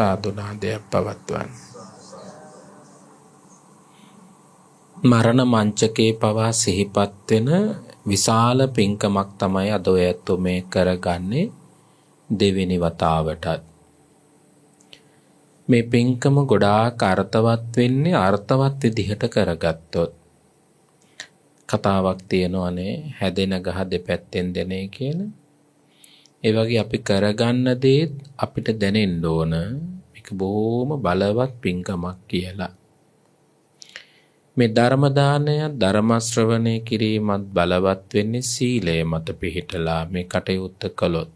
සාදුනාදයක් පවත්වන්න. මරණ මංචකේ පවා සිහිපත් වෙන විශාල පින්කමක් තමයි අද ඔය ඇත්තෝ මේ කරගන්නේ දෙවෙනි වතාවටත්. මේ පින්කම ගොඩාක් අර්ථවත් වෙන්නේ අර්ථවත් විදිහට කරගත්තොත්. කතාවක් තියෙනවනේ හැදෙන ගහ දෙපැත්තෙන් දෙනේ කියලා. ඒ වගේ අපි කරගන්න දේත් අපිට දැනෙන්න ඕන මේක බොහොම බලවත් පින්කමක් කියලා. මේ ධර්ම දානය ධර්ම ශ්‍රවණය කිරීමත් බලවත් වෙන්නේ සීලය මත පිහිටලා මේ කටයුත්ත කළොත්.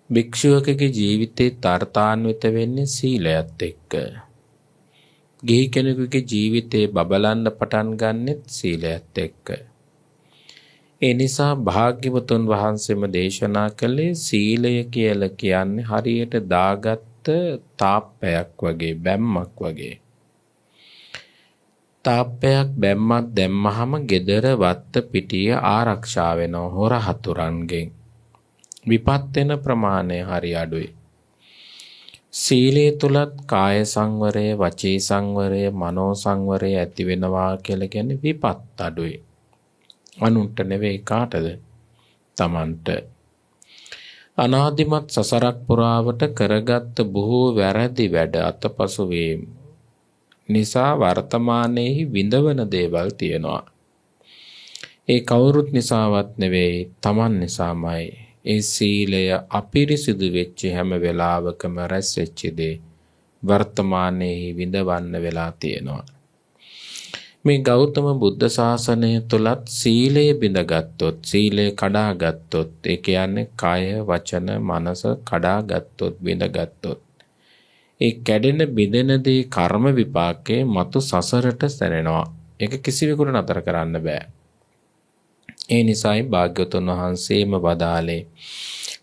භික්ෂුවකගේ ජීවිතේ තාර්ථාන්විත වෙන්නේ සීලයත් එක්ක. ගිහි කෙනෙකුගේ ජීවිතේ බබලන්න පටන් ගන්නෙත් සීලයත් එක්ක. ඒ නිසා භාග්‍යවතුන් වහන්සේම දේශනා කළේ සීලය කියලා කියන්නේ හරියට දාගත්ත තාප්පයක් වගේ බැම්මක් වගේ. තාප්පයක් බැම්මක් දැම්මහම gedara වත්ත පිටිය ආරක්ෂා වෙනවා හොර හතුරන්ගෙන්. විපත් වෙන ප්‍රමාණය හරි අඩුයි. සීලය තුලත් කාය සංවරය, වචී සංවරය, මනෝ සංවරය ඇති වෙනවා කියලා කියන්නේ විපත් අඩුයි. අනුන්ට නෙවෙයි කාටද? තමන්ට. අනාදිමත් සසරක් පුරාවට කරගත්ත බොහෝ වැරදි වැඩ අතපසු වීම නිසා වර්තමානයේහි විඳවන දේවල් තියෙනවා. ඒ කවුරුත් නිසාවත් නෙවෙයි තමන් නිසාමයි. ඒ සීලය අපිරිසිදු වෙච්ච හැම වෙලාවකම රැස් වෙච්ච දේ වර්තමානයේහි විඳවන්න වෙලා තියෙනවා. මේ ගෞතම බුද්ධ ශාසනය තුලත් සීලය බිඳගත්තොත්, සීලය කඩාගත්තොත්, ඒ කියන්නේ කය, වචන, මනස කඩාගත්තොත්, බිඳගත්තොත්, ඒ කැඩෙන බිඳෙන දේ කර්ම විපාකේ මතු සසරට සැරෙනවා. ඒක කිසිවෙකුට නතර කරන්න බෑ. ඒ නිසායි භාග්‍යවතුන් වහන්සේම වදාළේ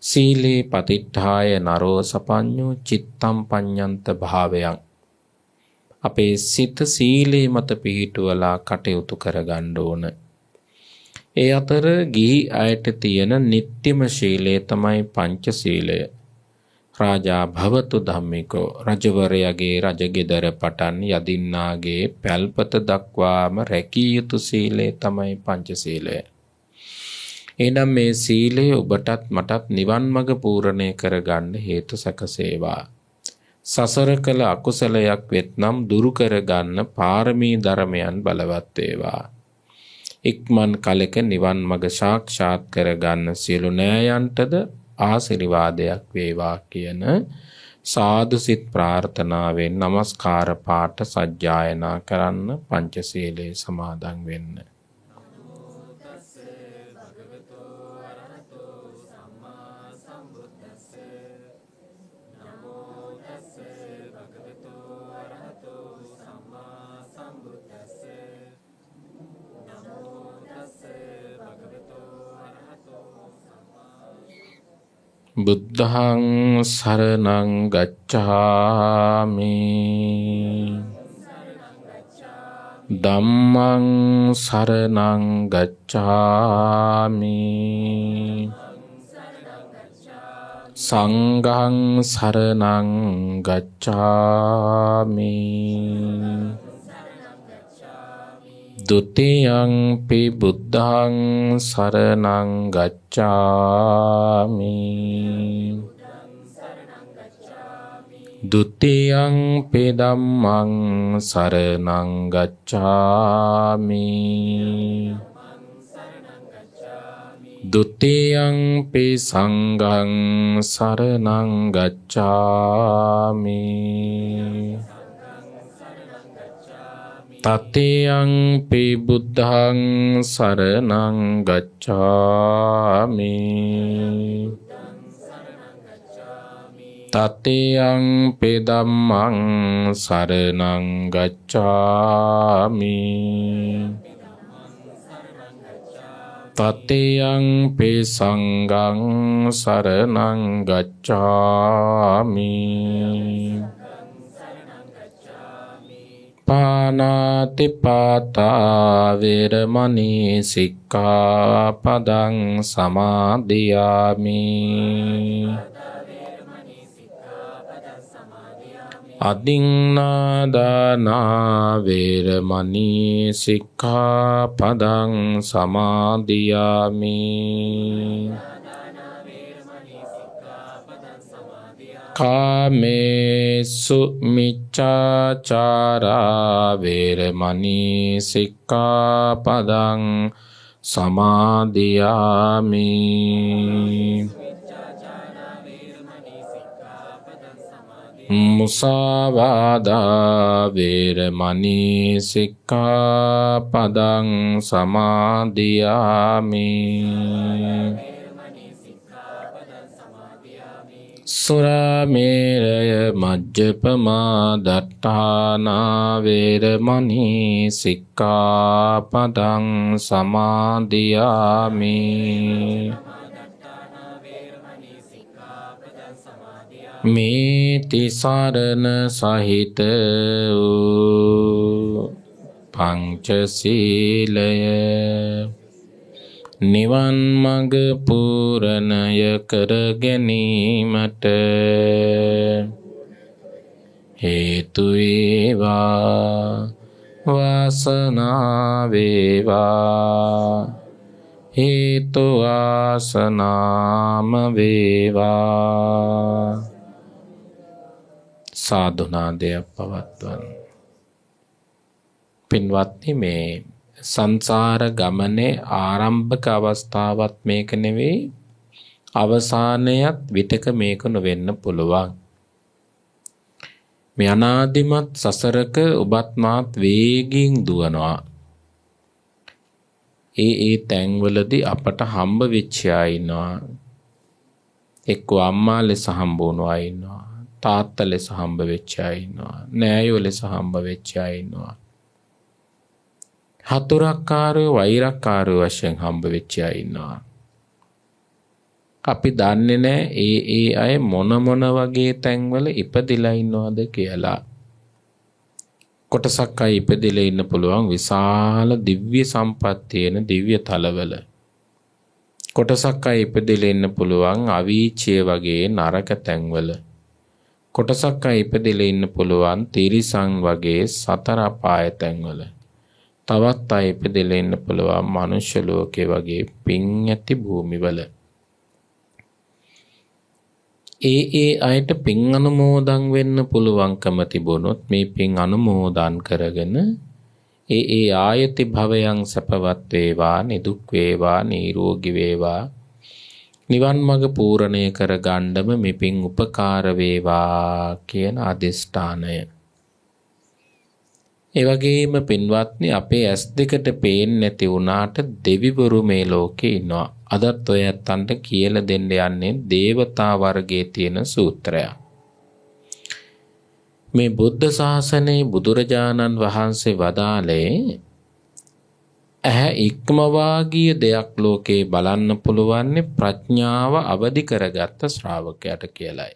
සීලේ පතිට්ඨාය නරෝ සපඤ්ඤෝ චිත්තම් පඤ්ඤන්ත භාවයන්. අපේ සිත සීලේ මත පිහිටුවලා කටයුතු කරගන්න ඕන. ඒ අතර ගිහි අයට තියෙන නිට්ටිම ශීලය තමයි පංච සීලය. රාජා භවතු ධම්මිකෝ, රජවරයාගේ රජගෙදර පටන් යදින්නාගේ පැල්පත දක්වාම රැකිය යුතු සීලය තමයි පංච සීලය. එනම් මේ සීලය ඔබටත් මටත් නිවන් මඟ පූර්ණේ කරගන්න හේතු සැකසේවා. සසර කළ අකුසලයක් වෙත්නම් දුරු කරගන්න පාරමී ධර්මයන් බලවත් වේවා. ඉක්මන් කලක නිවන් මඟ සාක්ෂාත් කරගන්න සියලු නෑයන්ටද ආශිර්වාදයක් වේවා කියන සාදු සිත් ප්‍රාර්ථනාවෙන් নমස්කාර පාඨ සජ්ජායනා කරන්න පංචශීලයේ සමාදන් වෙන්න. බුද්ධං සරණං ගච්ඡාමි ධම්මං සරණං ගච්ඡාමි සංඝං සරණං ගච්ඡාමි ဒုတိယံ පි බුද්ධං සරණං ගච්ඡාමි ဒုတိယံ පි ධම්මං සරණං ගච්ඡාමි ဒုတိယံ පි සංඝං සරණං ගච්ඡාමි තතියං පි බුද්ධං සරණං ගච්ඡාමි තතියං පි ධම්මං සරණං ගච්ඡාමි තතියං පි සංඝං සරණං ගච්ඡාමි පානාති පාතා වේරමණී සික්ඛාපදං සමාදියාමි අදින්නාදානා වේරමණී සික්ඛාපදං සමාදියාමි. කාමේසු මිච්ඡාචාරා වේරමණී සික්ඛාපදං සමාදියාමි. මුසාවාදා වේරමණී සික්ඛාපදං සමාදියාමි. සුරාමේරය මජ්ජපමා දට්ඨානා වේරමණී සික්ඛාපදං සමාදියාමි. මේ තිසරණ සහිත වූ පංචශීලය නිවන් මඟ පූර්ණය කර ගැනීමට හේතු වේවා වාසනාව වේවා හේතු වාසනාම වේවා. සාදුනාදයක් පවත්වන්න. පින්වත්නි, මේ සංසාර ගමනේ ආරම්භක අවස්ථාවත් මේක නෙවෙයි, අවසානයත් විතක මේක නොවෙන්න පුළුවන්. මේ අනාදිමත් සසරක ඔබත් මාත් වේගින් දුවනවා. ඒ තැන්වලදී අපට හම්බ වෙච්ච අය ඉන්නවා. එක්ක අම්මා ලෙස හම්බ වුණු අය ඉන්නවා. තාත්තා ලෙස හම්බ වෙච්ච අය ඉන්නවා. නෑයෝ ලෙස හම්බ වෙච්ච අය ඉන්නවා. හතුරක්කාරයෝ වෛරක්කාරයෝ වශයෙන් හම්බ වෙච්ච අය ඉන්නවා. අපි දන්නේ නැහැ ඒ අය මොන වගේ තැන්වල ඉපදිලා ඉන්නවද කියලා. කොටසක් අය ඉපදිලා ඉන්න පුළුවන් විශාල දිව්‍ය සම්පත් තියෙන දිව්‍ය තලවල. කොටසක් අය ඉපදිලා ඉන්න පුළුවන් අවීචිය වගේ නරක තැන්වල. කොටසක් අය ඉපදිලා ඉන්න පුළුවන් තිරිසන් වගේ සතර අපාය තැන්වල. තවත් අය ඉපදිලා ඉන්න පුළුවන් මනුෂ්‍ය ලෝකේ වගේ පින් ඇති භූමිවල. ඒ අයට පින් අනුමෝදන් වෙන්න පුළුවන්කම තිබුණොත් මේ පින් අනුමෝදන් කරගෙන ඒ ආයති භවයන් සපවත් වේවා, නිදුක් වේවා, නිරෝගී වේවා, නිවන් මඟ පූර්ණය කර ගන්නම මේ පින් උපකාර වේවා කියන අදිෂ්ඨානය. ඒ වගේම පින්වත්නි, අපේ ඇස් දෙකට පේන්නේ නැති වුණාට දෙවිවරු මේ ලෝකේ ඉන්නවා. අදත් ඔය ඇත්තන්ට කියලා දෙන්න යන්නේ දේවතා වර්ගයේ තියෙන සූත්‍රයක්. මේ බුද්ධ ශාසනයේ බුදුරජාණන් වහන්සේ වදාළේ ඇහැ ඉක්මවා ගිය දෙයක් ලෝකේ බලන්න පුළුවන් ප්‍රඥාව අවදි කරගත්ත ශ්‍රාවකයාට කියලයි.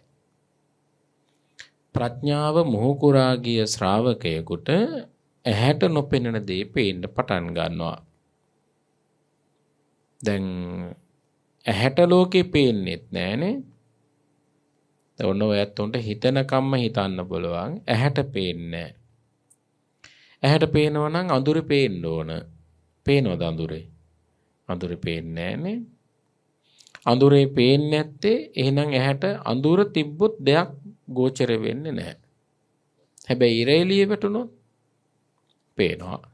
ප්‍රඥාව මොහුකුරා ගිය ශ්‍රාවකයෙකුට ඇහැට නොපෙනෙන දේ පේන්න පටන් ගන්නවා. දැන් ඇහැට ලෝකේ පේන්නේත් නෑනේ. ඔන්න ඔයත් උන්ට හිතනකම්ම හිතන්න පුළුවන් ඇහැට පේන්නේ නෑ. ඇහැට පේනවා නම් අඳුරේ පේන්න ඕන. පේනවද අඳුරේ? අඳුරේ පේන්නේ නෑනේ. අඳුරේ පේන්නේ නැත්තේ එහෙනම් ඇහැට අඳුර තිබ්බොත් දෙයක් ගෝචර වෙන්නේ නැහැ. හැබැයි ඉර එළිය වැටුණොත් පේනවා.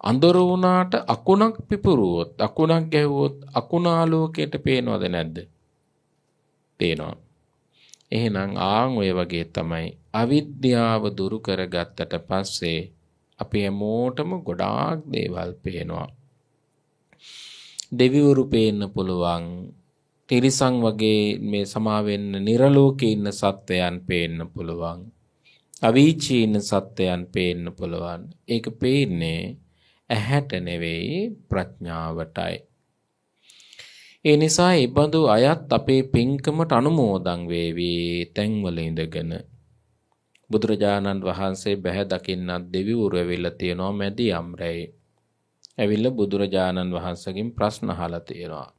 අඳුර වුණාට අකුණක් පිපුරුවොත්, අකුණක් ගැහුවොත් අකුණ ආලෝකයට පේනවද නැද්ද? පේනවා. එහෙනම් ඔය වගේ තමයි අවිද්‍යාව දුරු කරගත්තට පස්සේ අපි හැමෝටම ගොඩාක් දේවල් පේනවා. දෙවිවරු පේන්න පුළුවන්. තිරිසන් වගේ මේ සමාවෙන්න නිරලෝකේ ඉන්න සත්වයන් පේන්න පුළුවන්. අවීචී ඉන්න සත්වයන් පේන්න පුළුවන්. ඒක පේන්නේ ඇහැට නෙවෙයි ප්‍රඥාවටයි. ඒ නිසා ඒ බඳු අයත් අපේ පින්කමට අනුමෝදන් වේවි තැන්වල ඉඳගෙන. බුදුරජාණන් වහන්සේ බැහැ දකින්නත් දෙවිවරු ඇවිල්ලා තියෙනවා මැදියම් රැයි. ඇවිල්ලා බුදුරජාණන් වහන්සේගෙන් ප්‍රශ්න අහලා තියෙනවා.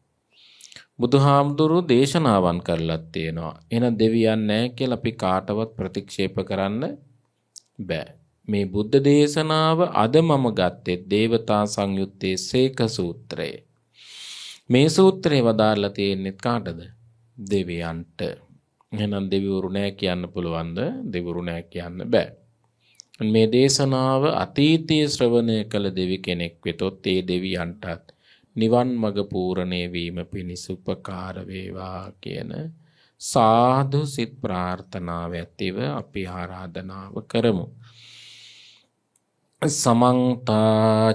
බුදුහාමුදුරු දේශනාවන් කරලත් තියෙනවා. එහෙනම් දෙවියන් නැහැ කියලා අපි කාටවත් ප්‍රතික්ෂේප කරන්න බෑ. මේ බුද්ධ දේශනාව අද මම ගත්තේ දේවතා සංයුත්තේ සේක සූත්‍රය. මේ සූත්‍රේ වදාarලා තියෙන්නේ කාටද? දෙවියන්ට. එහෙනම් දෙවිවරු නැහැ කියන්න පුළුවන්ද? දෙවිවරු නැහැ කියන්න බෑ. මේ දේශනාව අතීතයේ ශ්‍රවණය කළ දෙවි කෙනෙක් වෙතොත් ඒ දෙවියන්ටත් නිවන් මඟ පූර්ණේ වීම පිණිස උපකාර වේවා කියන සාදු සිත ප්‍රාර්ථනාව ඇතිව අපි ආරාධනාව කරමු. සමන්ත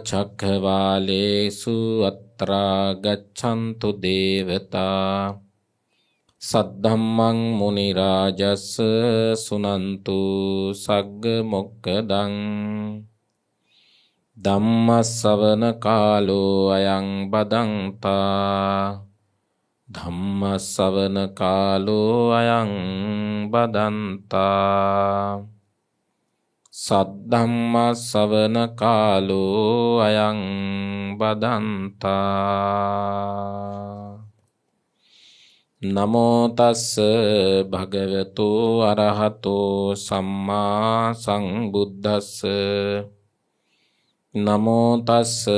චක්ඛවාලේසු අත්‍රා ගච්ඡන්තු දේවතා සද්ධම්මං මුනි රාජස් සුනන්තු සග්ග මොක්ඛදං ධම්මස්සවන කාලෝ අයං බදන්තා ධම්මස්සවන කාලෝ අයං බදන්තා සද්ධම්මස්සවන කාලෝ අයං බදන්තා නමෝ තස්ස භගවතු අරහතෝ සම්මා සංබුද්දස්ස නමෝ තස්ස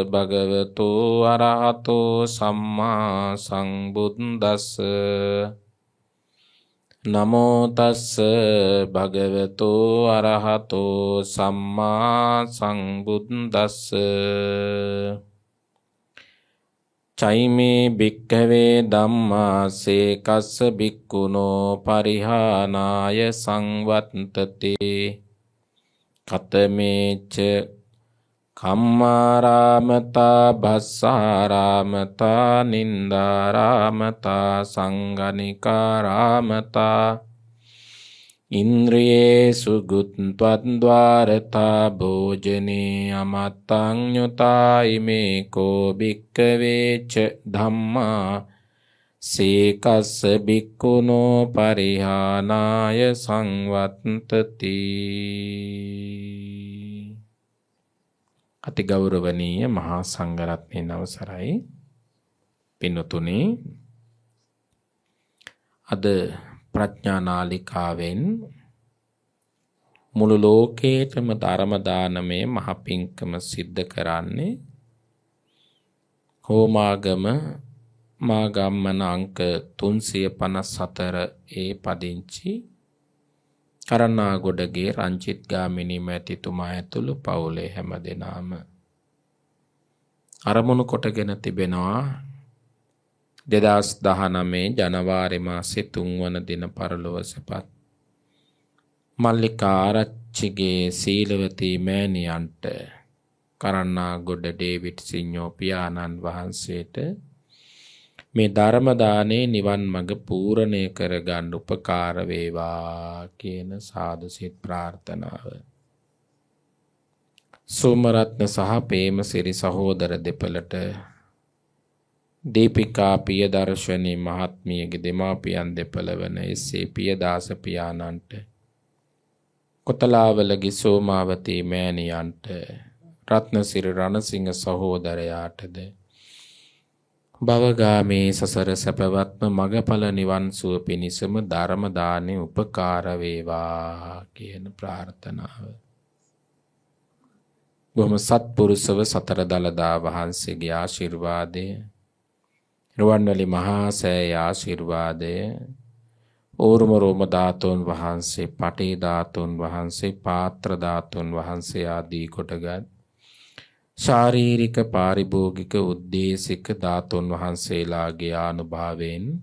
භගවතු අරහතෝ සම්මා සංබුද්දස්ස නමෝ තස්ස භගවතු අරහතෝ සම්මා සංබුද්දස්ස චෛමේ භික්ඛවේ ධම්මාසේ කස්ස භික්ඛුනෝ පරිහානාය සංවත්තතේ කතමේච කම්මාරාමතා භස්සාරාමතා නින්දාරාමතා සංගනිකාරාමතා ඉන්ද්‍රියේසු ගුත්වද්්වාරතා භෝජනේ අමත්තං යුතා ඉමේ කෝ භික්ඛවේච ධම්මා සේකස්ස භික්ඛුනෝ පරිහානාය සංවත්තති. අති ගෞරවනීය මහා සංඝරත්නයන් අවසරයි පින්වතුනි, අද ප්‍රඥා නාලිකාවෙන් මුළු ලෝකේටම ධර්ම දානමය මහ පිංකම සිද්ධ කරන්නේ හෝමාගම මාගම්මන අංක 354 ඒ පදිංචි කරණාගොඩගේ රංචිත් ගාමිණී මැතිතුමා ඇතුළු පවුලේ හැම දෙනාම අරමුණු කොටගෙන තිබෙනවා 2019 ජනවාරි මාසේ 3 වන දින පරලොව සැපත් මල්ලිකා ආරච්චිගේ සීලවතී මෑණියන්ට කරණාගොඩ ඩේවිඩ් සිඤ්ඤෝ පියාණන් වහන්සේට මේ ධර්ම දානේ නිවන් මඟ පූර්ණේ කරගන්න උපකාර වේවා කියන සාදු සිත ප්‍රාර්ථනාව. සෝමරත්න සහ ප්‍රේමසිරි සහෝදර දෙපළට දීපිකා පියදර්ශනී මහත්මියගේ දෙමාපියන් දෙපළ වන එස්.ඒ. පියදාස පියාණන්ට, කොතලාවලගේ සෝමාවතී මෑණියන්ට, රත්නසිරි රණසිංහ සහෝදරයාටද භවගාමී සසර සැපවත්ම මගඵල නිවන් සුව පිණිසම ධර්ම දානේ උපකාර වේවා කියන ප්‍රාර්ථනාව. බොහොම සත්පුරුෂව සතර දළදා වහන්සේගේ ආශිර්වාදය, රුවන්වැලි මහා සෑය ආශිර්වාදය, ඕරුම රෝම ධාතුන් වහන්සේ, පටේ ධාතුන් වහන්සේ, පාත්‍ර ධාතුන් වහන්සේ ආදී කොටගත් ශාරීරික පාරිභෝගික උද්දේශික ධාතුන් වහන්සේලාගේ ආනුභාවයෙන්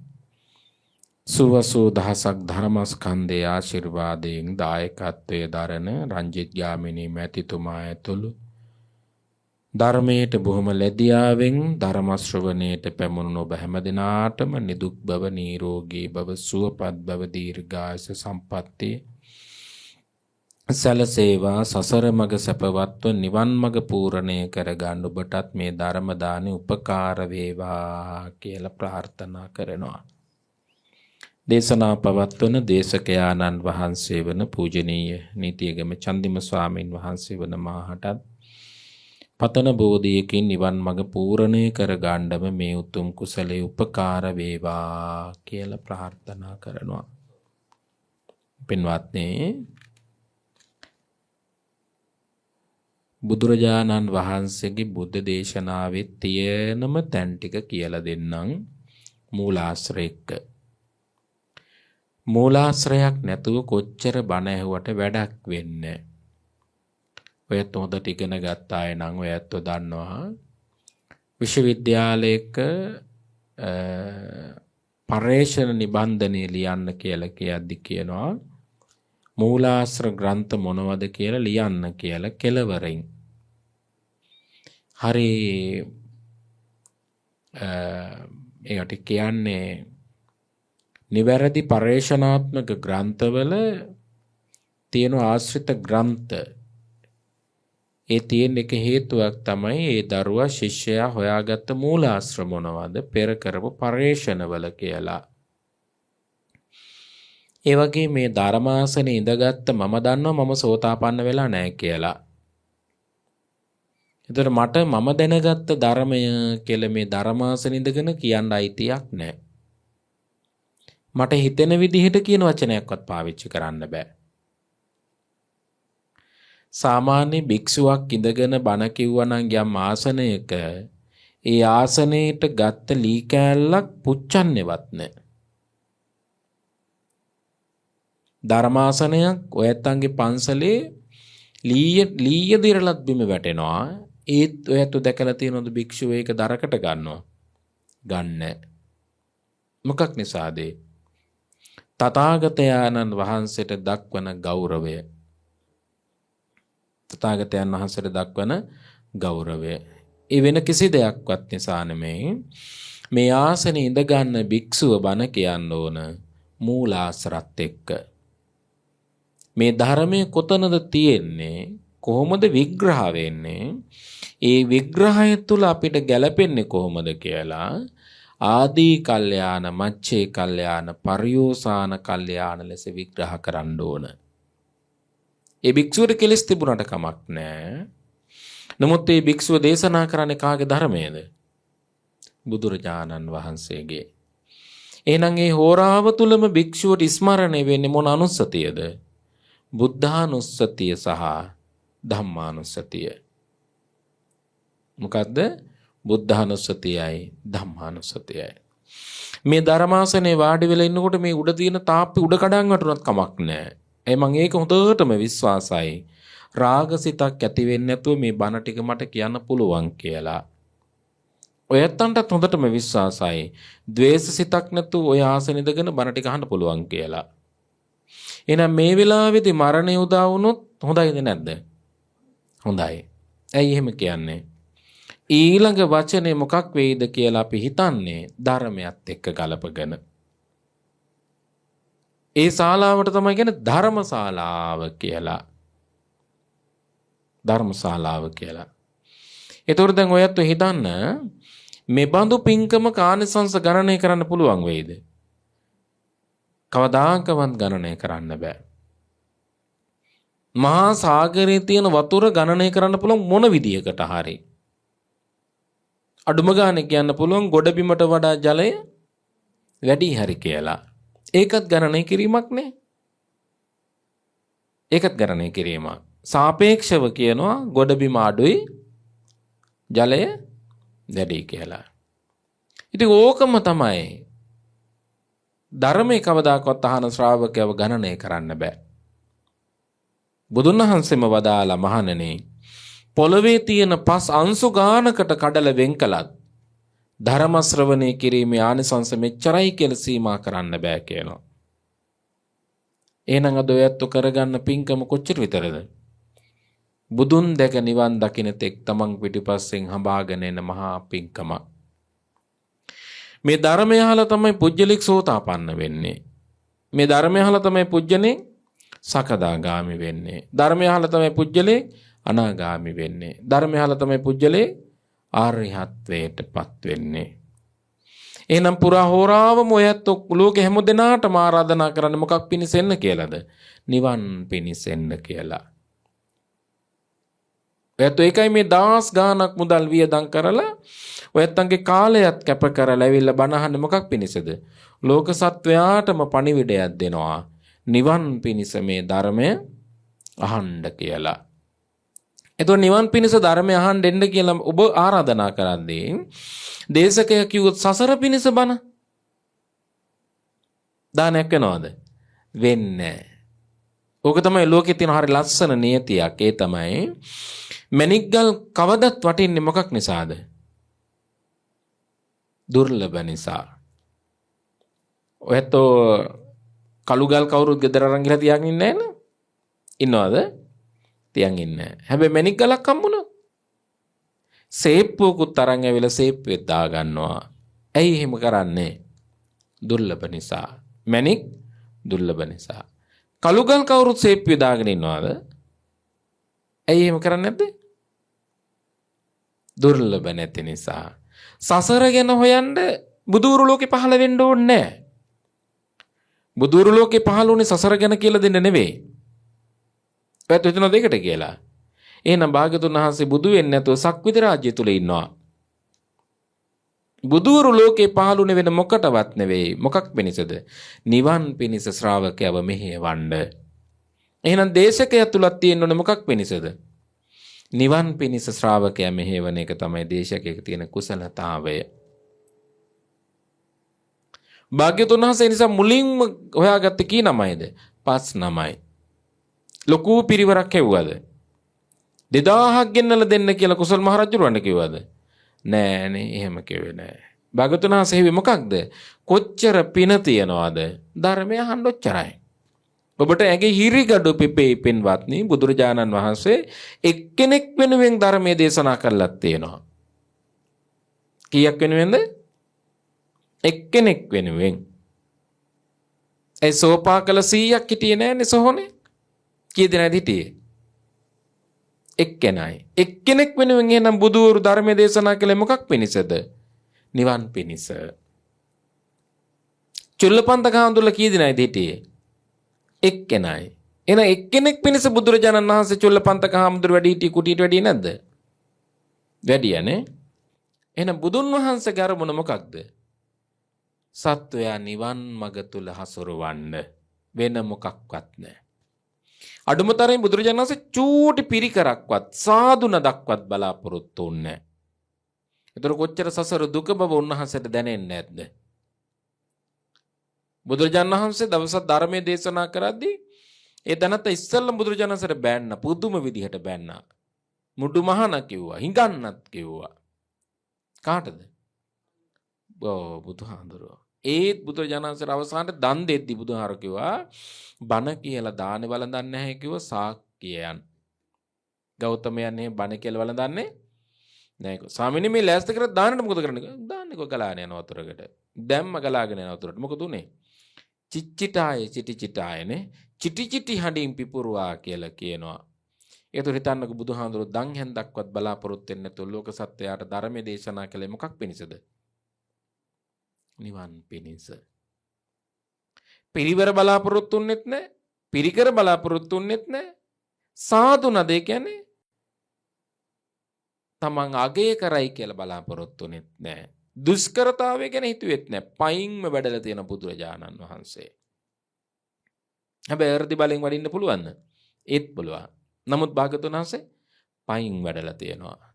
සුවසූ දහසක් ධර්මස්කන්ධයේ ආශිර්වාදයෙන් දායකත්වයේ දරන රංජිත් ගාමිණී මැතිතුමා ඇතුළු ධර්මයට බොහොම ලැබියාවෙන් ධර්ම ශ්‍රවණයට පැමුණු ඔබ හැම දිනාටම නිදුක් බව, නිරෝගී බව, සුවපත් බව, දීර්ඝායස සම්පන්නිය සැලසේවා. සසර මඟ සැපවත්ව නිවන් මඟ පූර්ණේ කරගන්න ඔබටත් මේ ධර්ම දානේ උපකාර වේවා කියලා ප්‍රාර්ථනා කරනවා. දේශනා පවත්වන දේශකයාණන් වහන්සේ වන පූජනීය නීතියගම චන්දිම ස්වාමීන් වහන්සේ වන මාහටත් පතන බෝධියකින් නිවන් මඟ පූර්ණේ කර ගන්නම මේ උතුම් කුසලයේ උපකාර වේවා කියලා ප්‍රාර්ථනා කරනවා. පින්වත්නි, බුදුරජාණන් වහන්සේගේ බුද්ධ දේශනාවේ තියෙනම තැන් ටික කියලා දෙන්නම්. මූලාශ්‍රයක මූලාශ්‍රයක් නැතුව කොච්චර බණ ඇහුවට වැඩක් වෙන්නේ. ඔයත් හොඳට ඉගෙන ගත්ත අය නම් ඔයත් දන්නවා විශ්වවිද්‍යාලයක පර්යේෂණ නිබන්ධනය ලියන්න කියලා කියද්දි කියනවා මූලාශ්‍ර ග්‍රන්ථ මොනවද කියලා ලියන්න කියලා කෙලවරින්. හරි ඒකට කියන්නේ නිවැරදි පර්යේෂණාත්මක ග්‍රන්ථවල තියෙන ආශ්‍රිත ග්‍රන්ථ ඒ තියෙන එක හේතුවක් තමයි ඒ දරුවා ශිෂ්‍යයා හොයාගත්ත මූලාශ්‍ර මොනවද පෙර කරපු පර්යේෂණවල කියලා. ඒ වගේ මේ ධර්මාසනේ ඉඳගත්ත මම දන්නවා මම සෝතාපන්න වෙලා නැහැ කියලා. ඒතර මට මම දැනගත්ත ධර්මය කියලා මේ ධර්මාසනේ ඉඳගෙන කියන්න අයිතියක් නැහැ. මට හිතෙන විදිහට කියන වචනයක්වත් පාවිච්චි කරන්න බෑ. සාමාන්‍ය භික්ෂුවක් ඉඳගෙන බණ කිව්වනම් යම් ආසනයක ඒ ආසනයේට ගත්ත ලී කෑල්ලක් පුච්චන්නේවත් නැහැ. ධර්මාසනයක් ඔයත්න්ගේ පන්සලේ ලීය දිරලත් බිම වැටෙනවා. ඒත් ඔයත් දැකලා තියෙනවද භික්ෂුව ඒක දරකට ගන්නවා? ගන්න. මොකක් නිසාද? තථාගතයන්න් වහන්සේට දක්වන ගෞරවය. තථාගතයන් වහන්සේට දක්වන ගෞරවය. ඒ වෙන කිසි දෙයක්වත් නිසා නෙමෙයි. මේ ආසනේ ඉඳ ගන්න භික්ෂුව බණ කියන්න ඕන මූලාශ්‍රත් එක්ක. මේ ධර්මයේ කොතනද තියෙන්නේ? කොහොමද විග්‍රහ වෙන්නේ? ඒ විග්‍රහය තුල අපිට ගැලපෙන්නේ කොහොමද කියලා ආදී කල්යාණ, මච්ඡේ කල්යාණ, පරියෝසాన කල්යාණ ලෙස විග්‍රහ කරන්න ඕන. ඒ භික්ෂුවට කෙලස් තිබුණාට කමක් නැහැ. නමුත් මේ භික්ෂුව දේශනා කරන්නේ කාගේ ධර්මයේද? බුදුරජාණන් වහන්සේගේ. එහෙනම් ඒ හෝරාව තුලම භික්ෂුවට ස්මරණය වෙන්නේ මොන අනුස්සතියද? බුද්ධානුස්සතිය සහ ධම්මානුස්සතිය. මොකද්ද? බුද්ධානුස්සතියයි ධම්මානුස්සතියයි. මේ ධර්මාසනේ වාඩි වෙලා ඉන්නකොට මේ උඩ තියෙන තාප්පේ උඩ කඩන් වටුනත් කමක් නැහැ. ඒ මම ඒක හොඳටම විශ්වාසයි. රාගසිතක් ඇති වෙන්නේ නැතුව මේ බණ ටික මට කියන්න පුළුවන් කියලා. ඔයත්තන්ටත් හොඳටම විශ්වාසයි. ද්වේෂසිතක් නැතුව ඔය ආසනෙ ඉඳගෙන බණ ටික අහන්න පුළුවන් කියලා. එහෙනම් මේ වෙලාවේදී මරණය උදා වුණොත් හොඳයිද නැද්ද? හොඳයි. ඇයි එහෙම කියන්නේ? ඊළඟ වචනේ මොකක් වෙයිද කියලා අපි හිතන්නේ ධර්මයත් එක්ක ගලපගෙන. ඒ ශාලාවට තමයි කියන්නේ ධර්මශාලාව කියලා. ධර්මශාලාව කියලා. ඒතකොට දැන් ඔයත් හිතන්න මේ බඳු පින්කම කානිසංස ගණනය කරන්න පුළුවන් වෙයිද? කවදාකවත් ගණනය කරන්න බෑ. මහා සාගරයේ තියෙන වතුර ගණනය කරන්න පුළුවන් මොන විදියකට හරි. අඩුම ගානේ කියන්න පුළුවන් ගොඩබිමට වඩා ජලය වැඩි හරි කියලා. ඒකත් ගණනය කිරීමක් නේ. ඒකත් ගණනය කිරීම. සාපේක්ෂව කියනවා ගොඩබිම අඩුයි ජලය වැඩි කියලා. ඉතින් ඕකම තමයි ධර්මයේ කවදාකවත් අහන ශ්‍රාවකයව ගණනය කරන්න බෑ. බුදුන් වහන්සේම වදාලා මහණෙනි පොළවේ තියෙන පස් අංශු ගානකට කඩල වෙන් කළත් ධර්ම ශ්‍රවණය කිරීමේ ආනිසංස මෙච්චරයි කියලා සීමා කරන්න බෑ කියනවා. එහෙනම් අද ඔයත් කරගන්න පින්කම කොච්චර විතරද? බුදුන් දැක නිවන් දකින්න තෙක් තමන් පිටිපස්සෙන් හඹාගෙන එන මහා පින්කම. මේ ධර්මය අහලා තමයි පුජ්‍යලික සෝතාපන්න වෙන්නේ. මේ ධර්මය අහලා තමයි පුජ්‍යනේ සකදාගාමි වෙන්නේ. ධර්මය අහලා තමයි පුජ්‍යලේ අනාගාමි වෙන්නේ. ධර්මය අහලා තමයි පුජ්‍යලේ ආර්යහත්වයටපත් වෙන්නේ. එහෙනම් පුරා හෝරාවම ඔයත් ලෝකෙ හැම දෙනාටම ආරාධනා කරන්නේ මොකක් පිණිසෙන්න කියලාද? නිවන් පිණිසෙන්න කියලා. ඔයත් ඒකයි මේ දහස් ගාණක් මුදල් වියදම් කරලා ඔයත්න්ගේ කාලයත් කැප කරලා ඇවිල්ලා බණ අහන්නේ මොකක් පිණිසද? ලෝක සත්වයාටම පණිවිඩයක් දෙනවා. නිවන් පිණිස මේ ධර්මය අහන්න කියලා. එතකොට නිවන් පිණිස ධර්මය අහන්න දෙන්න කියලා ඔබ ආරාධනා කරන්නේ දේශකය කිව්වොත් සසර පිණිස බණ දානයක් වෙනවද? වෙන්නේ. ඕක තමයි ලෝකේ තියෙන හරිය ලස්සන නියතියක්. ඒ තමයි මණික්ගල් කවදත් වටින්නේ මොකක් නිසාද? දුර්ලභ නිසා. ඔයත් කළුගල් කවුරුත් ගෙදර අරන් ගිහලා තියාගෙන ඉන්නේ නැහැ නේද? ඉන්නවද? තියන් ඉන්නේ. හැබැයි මණික් ගලක් හම්බුණා. සේප්පුවකුත් අරන් ඇවිල්ලා සේප්පුවෙත් දා ගන්නවා. ඇයි එහෙම කරන්නේ? දුර්ලභ නිසා. මණික් දුර්ලභ නිසා. කළුගල් කවුරුත් සේප්පුවේ දාගෙන ඉන්නවද? ඇයි එහෙම කරන්නේ නැත්තේ? දුර්ලභ නැති නිසා. සසර ගැන හොයන්න බුදුරු ලෝකේ පහළ වෙන්න ඕනේ නැහැ. බුදුරු ලෝකේ පහළ වුණේ සසර ගැන කියලා දෙන්න නෙවෙයි. පැත්ත හිතන දෙයකට කියලා. එහෙනම් භාග්‍යතුන් වහන්සේ බුදු වෙන්නේ නැතුව සක්විති රාජ්‍ය තුල ඉන්නවා. බුදුරු ලෝකේ පහළුනේ වෙන මොකටවත් නෙවෙයි. මොකක් පිණිසද? නිවන් පිණිස ශ්‍රාවකයව මෙහෙවන්න. එහෙනම් දේශකය තුලක් තියෙන්න ඕනේ මොකක් පිණිසද? නිවන් පිණිස ශ්‍රාවකයා මෙහෙවන එක තමයි දේශකයක තියෙන කුසලතාවය. භාග්‍යතුන් වහන්සේ නිසා මුලින්ම හොයාගත්තේ කී නමයිද? 5 නමයි. ලොකු පිරිවරක් හැව්වද? 2000ක් ගෙන්නලා දෙන්න කියලා කුසල් මහ රජුරවන්න කිව්වද? නෑනේ, එහෙම කිව්වේ නෑ. භාග්‍යතුන් වහන්සේ හිව්වේ මොකක්ද? කොච්චර පින තියනවද? ධර්මය අහන්න ඔච්චරයි. ඔබට ඇගේ හිරිගඩු පිපේ පින්වත්නි බුදුරජාණන් වහන්සේ එක්කෙනෙක් වෙනුවෙන් ධර්මයේ දේශනා කරලත් තියෙනවා. කීයක් වෙනුවෙන්ද? එක්කෙනෙක් වෙනුවෙන්. ඒ සෝපාකල 100ක් හිටියේ නෑනේ සොහොනේ. කී දෙනාද හිටියේ? එක්කෙනයි. එක්කෙනෙක් වෙනුවෙන් එහෙනම් බුදුවරු ධර්මයේ දේශනා කළේ මොකක් පිණිසද? නිවන් පිණිස. චුල්ලපන්තක හාමුදුරුවෝ කී දෙනාද හිටියේ? එක්කෙනයි. එහෙනම් එක්කෙනෙක් පිණිස බුදුරජාණන් වහන්සේ චුල්ලපන්තක හාමුදුරුවෝ වැඩි හිටියේ කුටියට වැඩි නැද්ද? වැඩියනේ. එහෙනම් බුදුන් වහන්සේගේ අරමුණ මොකක්ද? සත්වයා නිවන් මඟ තුල හසුරවන්න. වෙන මොකක්වත් නැහැ. අඩුමතරමින් බුදුරජාණන් වහන්සේ චූටි පිරිකරක්වත් සාදුන දක්වත් බලාපොරොත්තු වෙන්නේ නැහැ. ඒතර කොච්චර සසර දුක බව උන්වහන්සේට දැනෙන්නේ නැද්ද? බුදුරජාණන් වහන්සේ දවසක් ධර්මයේ දේශනා කරද්දී ඒ දැනත් ඉස්සෙල්ලම බුදුරජාණන් වහන්සේට බෑන්න පුදුම විදිහට බෑන්නා. මුඩු මහන කිව්වා, හිඟන්නත් කිව්වා. කාටද? බුදුහාඳුරෝ. ඒත් බුදුරජාණන් වහන්සේ අවසානයේ දන් දෙද්දි බුදුහාර කිව්වා බණ කියලා දානේ වළඳන්නේ නැහැ කිව්ව සාක්කියයන්. ගෞතමයන් එහෙම බණ කියලා වළඳන්නේ නැහැ කිව්වා. ස්වාමීනි මේ ලෑස්ති කර දාන්නට මොකද කරන්නේ? දාන්නේ කො ගලාගෙන යන වතුරකට. දැම්ම ගලාගෙන යන වතුරට. මොකද උනේ? චිච්චිටාය චිටිචිටායනේ චිටිචිටි හඬින් පිපුරුවා කියලා කියනවා. ඒතර හිතන්නකො බුදුහාඳුරෝ දන් හැන්දක්වත් බලාපොරොත්තු වෙන්නේ නැතුව ලෝක සත්‍යයට ධර්මයේ දේශනා කළේ මොකක් පිණිසද? නිවන් පිණිස. පිරිවර බලාපොරොත්තු වෙන්නෙත් නැහැ. පිරිකර බලාපොරොත්තු වෙන්නෙත් නැහැ. සාදු නද කියන්නේ තමන් අගය කරයි කියලා බලාපොරොත්තු වෙන්නෙත් නැහැ. දුෂ්කරතාවය ගැන හිතුවෙත් නැහැ. පයින්ම වැඩලා තියෙන බුදුරජාණන් වහන්සේ. හැබැයි අර්ධි බලෙන් වඩින්න පුළුවන්ද? ඒත් පුළුවන්. නමුත් භාගතුන් වහන්සේ පයින් වැඩලා තියෙනවා.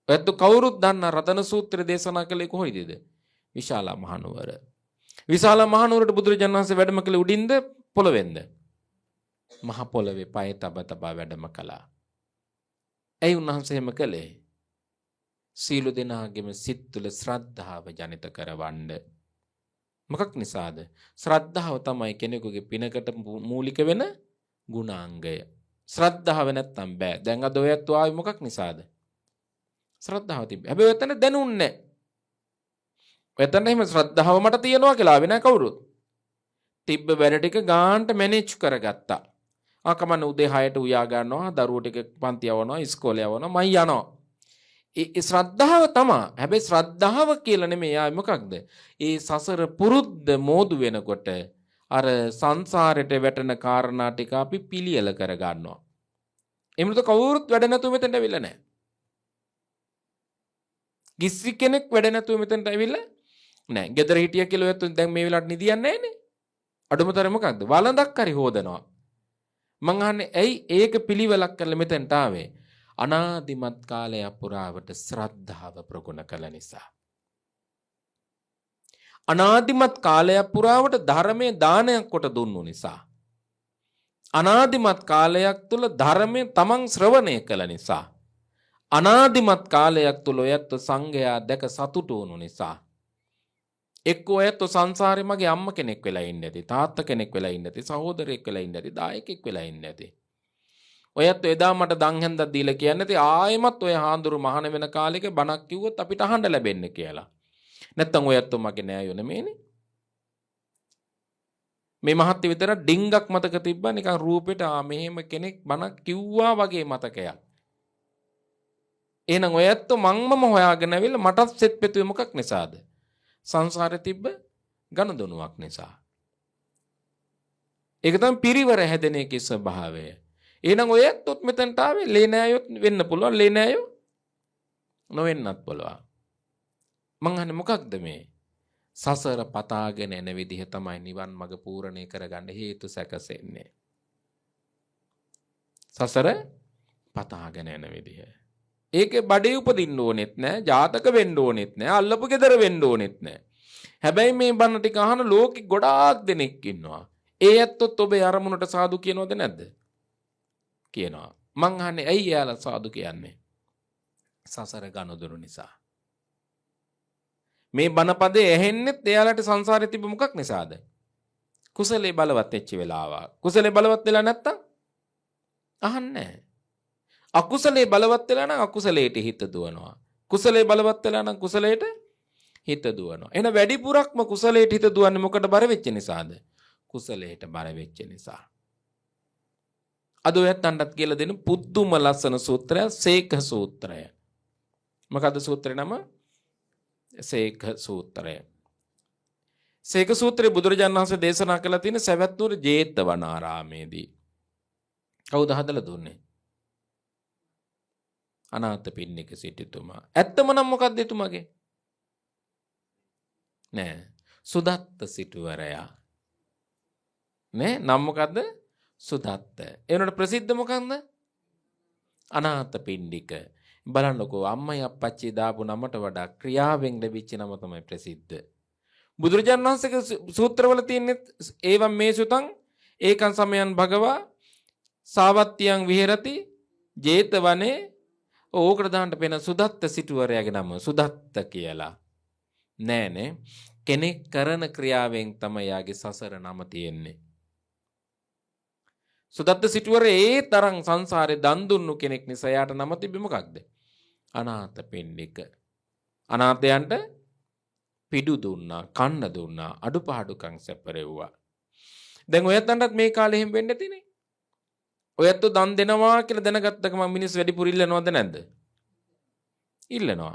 ඒත් කවුරුත් දන්න රතන සූත්‍රය දේශනා කළේ කොහොමද? විශාල මහනුවර. විශාල මහනුවරට බුදුරජාණන් වහන්සේ වැඩම කළේ උඩින්ද පොළවෙන්ද? මහ පොළවේ පය තබා වැඩම කළා. ඇයි උන්වහන්සේ එහෙම කළේ? සීල දෙනාගේම සිත් තුළ ශ්‍රද්ධාව ජනිත කරවන්න. මොකක් නිසාද? ශ්‍රද්ධාව තමයි කෙනෙකුගේ පිනකට මූලික වෙන ගුණාංගය. ශ්‍රද්ධාව නැත්තම් බෑ. දැන් අද ඔයත් ආවේ මොකක් නිසාද? ශ්‍රද්ධාව තිබ්බ. හැබැයි ඔතන දැනුන්නේ නැහැ. ඔතන එහෙම ශ්‍රද්ධාව මට තියනවා කියලා ආවේ නැහැ කවුරුත්. තිබ්බ වැඩ ටික ගාන්ට මැනේජ් කරගත්තා. ආකමන උදේ 6ට උයා ගන්නවා, දරුවෝ ටික පන්ති යවනවා, ඉස්කෝලේ යවනවා, මයි යනවා. ඒ ශ්‍රද්ධාව තමයි. හැබැයි ශ්‍රද්ධාව කියලා නෙමෙයි ආයේ මොකක්ද? ඒ සසර පුරුද්ද මෝදු වෙනකොට අර සංසාරයට වැටෙන කාරණා ටික අපි පිළියෙල කර ගන්නවා. එමුණු කවුරුත් වැඩ නැතුව මෙතනට ඇවිල්ලා නැහැ. කිසි කෙනෙක් වැඩ නැතුව මෙතනට ඇවිල්ලා නැහැ. ගෙදර හිටිය කියලා ඔයත් දැන් මේ වෙලාවට නිදියන්නේ නැහනේ. අඩුමතරේ මොකක්ද? වළඳක් හරි හොදනවා. මං අහන්නේ ඇයි ඒක පිළිවෙලක් කරලා මෙතනට ආවේ? අනාදිමත් කාලයක් පුරාවට ශ්‍රද්ධාව ප්‍රගුණ කළ නිසා. අනාදිමත් කාලයක් පුරාවට ධර්මයේ දානයක් කොට දුන්නු නිසා. අනාදිමත් කාලයක් තුල ධර්මයේ තමන් ශ්‍රවණය කළ නිසා. අනාදිමත් කාලයක් තුල ඔයත් සංඝයා දැක සතුටු වුණු නිසා. එක්ක ඔයත් සංසාරේ මගේ අම්ම කෙනෙක් වෙලා ඉන්නේ නැති, තාත්තා කෙනෙක් වෙලා ඉන්නේ නැති, සහෝදරයෙක් වෙලා ඉන්නේ නැති, දායකයෙක් වෙලා ඉන්නේ නැති. ඔයත් එදා මට දන් හැන්දක් දීලා කියන්නේ නැති ආයෙමත් ඔය හාඳුරු මහාන වෙන කාලෙක බණක් කිව්වොත් අපිට අහන්න ලැබෙන්නේ කියලා. නැත්තම් ඔයත් මගේ නෑයෝ නෙමෙයිනේ. මේ මහත්ය විතර ඩිංගක් මතක තිබ්බා නිකන් රූපෙට මෙහෙම කෙනෙක් බණක් කිව්වා වගේ මතකයක්. එහෙනම් ඔයත් මංමම හොයාගෙන ඇවිල්ලා මටත් සෙත් පෙතුවේ මොකක් නිසාද? සංසාරේ තිබ්බ ගනුදෙනුවක් නිසා. ඒක තමයි පිරිවර හැදෙන එකේ ස්වභාවය. එහෙනම් ඔයත් මෙතනට ආවේ ලේ නෑයොත් වෙන්න පුළුවන්, ලේ නෑයෝ නොවෙන්නත් පුළුවන්. මං අහන්නේ මොකක්ද මේ? සසර පතාගෙන එන විදිහ තමයි නිවන් මඟ පූර්ණේ කරගන්න හේතු සැකසෙන්නේ. සසර පතාගෙන එන විදිහ. ඒකේ බඩේ උපදින්න ඕනෙත් නෑ, ජාතක වෙන්න ඕනෙත් නෑ, අල්ලපු ගෙදර වෙන්න ඕනෙත් නෑ. හැබැයි මේ බණ ටික අහන ලෝකෙ ගොඩාක් දෙනෙක් ඉන්නවා. ඒ ඇත්තොත් ඔබේ අරමුණට සාදු කියනවද නැද්ද? කියනවා. මං අහන්නේ ඇයි එයාලා සාදු කියන්නේ? සසර ගනුදෙනු නිසා. මේ බණපදේ ඇහෙන්නෙත් එයාලට සංසාරේ තිබ්බ මොකක් නිසාද? කුසලේ බලවත් වෙච්ච වෙලාව. කුසලේ බලවත් වෙලා නැත්තම් අහන්නේ නැහැ. අකුසලේ බලවත් වෙලා නම් අකුසලයට හිත දුවනවා. කුසලේ බලවත් වෙලා නම් කුසලයට හිත දුවනවා. එන වැඩිපුරක්ම කුසලයට හිත දුවන්නේ මොකට බර වෙච්ච නිසාද? කුසලයට බර වෙච්ච නිසා. අද ඔයත් අන්නත් කියලා දෙන පුදුම ලස්සන සූත්‍රය සේක සූත්‍රය. මොකද්ද සූත්‍රේ නම? සේක සූත්‍රය. සේක සූත්‍රයේ බුදුරජාණන් වහන්සේ දේශනා කළා තියෙන සවැත් නුවර ජේතවනාරාමේදී. කවුද හදලා දුන්නේ? අනාථපිණ්ඩික සිටුතුමා. ඇත්තම නම් මොකක්ද එතුමාගේ? නෑ. සුදත්ත සිටුවරයා. නේ නම් මොකද්ද? සුදත්ත. එනකොට ප්‍රසිද්ධ මොකක්ද? අනාථපිණ්ඩික. බලන්නකෝ අම්මයි අප්පච්චි දාපු නමට වඩා ක්‍රියාවෙන් ලැබිච්ච නම තමයි ප්‍රසිද්ධ. බුදුරජාණන් වහන්සේගේ සූත්‍රවල තියෙන්නේ ඒවම් මේ සුතං ඒකං සමයන් භගවා සාවත්තියං විහෙරති ජේතවනේ. ඕකට දාන්න පේන සුදත්ත සිටුවරයාගේ නම සුදත්ත කියලා. නෑනේ. කෙනෙක් කරන ක්‍රියාවෙන් තමයි යාගේ සසර නම තියෙන්නේ. සුදත්ත සිටුවරේ ඒ තරම් සංසාරේ දන් දුන්නු කෙනෙක් නිසා යාට නම තිබ්බේ මොකක්ද? අනාථපිණ්ඩික. අනාථයන්ට පිඩු දුන්නා, කන්න දුන්නා, අඩුපාඩුකම් සැපරෙව්වා. දැන් ඔයත්තන්ටත් මේ කාලේ එහෙම වෙන්න තියෙන්නේ. ඔයත් දන් දෙනවා කියලා දැනගත්ත ගමන් මිනිස් වැඩිපුර ඉල්ලනවද නැද්ද? ඉල්ලනවා.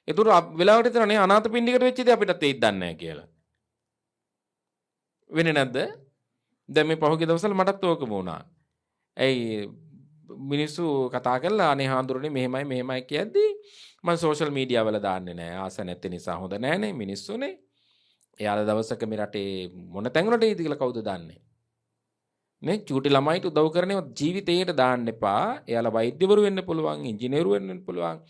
ඒතර වෙලාවට හිතනනේ අනාථපිණ්ඩිකට වෙච්ච දේ අපිටත් ඒත් දන්නේ නැහැ කියලා. වෙන්නේ නැද්ද? දැන් මේ පහුගිය දවස්වල මටත් ඕකම වුණා. ඇයි මිනිස්සු කතා කරලා අනේ හාඳුරනේ මෙහෙමයි කියද්දි මම සෝෂල් මීඩියා වල දාන්නේ නැහැ. ආස නැති නිසා හොඳ නැහනේ මිනිස්සුනේ. එයාලා දවසක මේ රටේ මොන තැන්වලට ඉද කියලා කවුද දන්නේ? නේ චූටි ළමයිට උදව් කරන්නේ ජීවිතේට දාන්න එපා. එයාලා වෛද්‍යවරු වෙන්න පුළුවන්, ඉංජිනේරු වෙන්න පුළුවන්,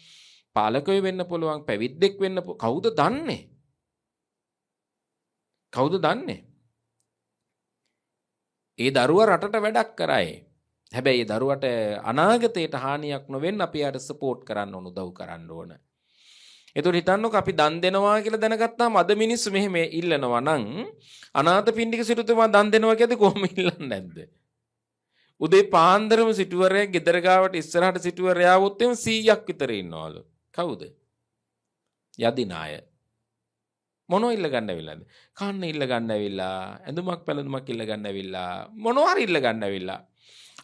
පාලකයෝ වෙන්න පුළුවන්, පැවිද්දෙක් වෙන්න කවුද දන්නේ? කවුද දන්නේ? ඒ දරුවා රටට වැඩක් කරයි. හැබැයි ඒ දරුවට අනාගතයට හානියක් නොවෙන්න අපි යාට සපෝට් කරන්න ඕන, උදව් කරන්න ඕන. ඒතකොට හිතන්නකෝ අපි දන් දෙනවා කියලා දැනගත්තාම අද මිනිස්සු මෙහෙම ඉල්ලනවා නම් අනාථපිණ්ඩික සිටුතුමා දන් දෙනවා කියද්දි කොහොම ඉල්ලන්නේ නැද්ද? උදේ පාන්දරම සිටුවරයා ගෙදර ගාවට ඉස්සරහට සිටුවරයා આવොත් එම් 100ක් විතර ඉන්නවලු. කවුද? යදිනාය. මොනෝ ඉල්ල ගන්න ඇවිල්ලාද? කන්න ඉල්ල ගන්න ඇවිල්ලා, ඇඳුමක් පැළඳුමක් ඉල්ල ගන්න ඇවිල්ලා, මොනවා හරි ඉල්ල ගන්න ඇවිල්ලා.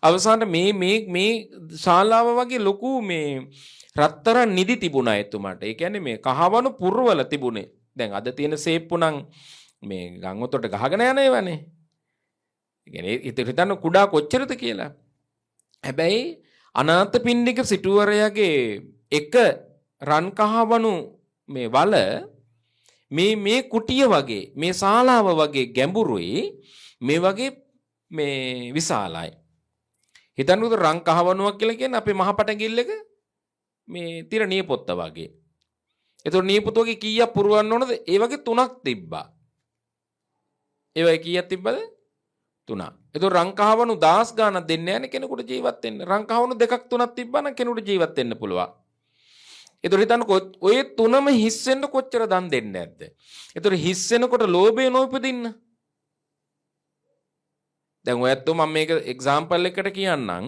අවසානට මේ ශාලාව වගේ ලොකු මේ රත්තරන් නිදි තිබුණා එතුමාට. ඒ කියන්නේ මේ කහවණු පුරවල තිබුණේ. දැන් අද තියෙන සේප්පු නම් මේ ගංගොතට ගහගෙන යන ඒවානේ. ඒ කියන්නේ හිතන්න කුඩා කොච්චරද කියලා. හැබැයි අනාථපිණ්ඩික සිටුවරයාගේ එක රන් කහවණු මේ වල මේ කුටිය වගේ මේ ශාලාව වගේ ගැඹුරුයි මේ වගේ මේ විශාලයි. හිතන්නකෝ රන් කහවණුවක් කියලා කියන්නේ අපේ මහපටගිල්ලක මේ තිර නියපොත්ත වගේ. ඒතකොට නියපොත්ත වගේ කීයක් පුරවන්න ඕනද? ඒ වගේ 3ක් තිබ්බා. ඒ වගේ කීයක් තිබ්බද? 3ක්. ඒතකොට රන් කහවණු 1000 ගාණක් දෙන්නේ නැහැ නේ කෙනෙකුට ජීවත් වෙන්න. රන් කහවණු 2ක් 3ක් තිබ්බා නම් කෙනෙකුට ජීවත් වෙන්න පුළුවන්. ඒතකොට හිතන්නකෝ ඔය 3ම හිස් වෙන්න කොච්චර දන් දෙන්නේ නැද්ද? ඒතකොට හිස් වෙනකොට ලෝභය නොඋපදින්න. දැන් ඔය ඇත්තෝ මම මේක එක්සැම්පල් එකකට කියන්නම්.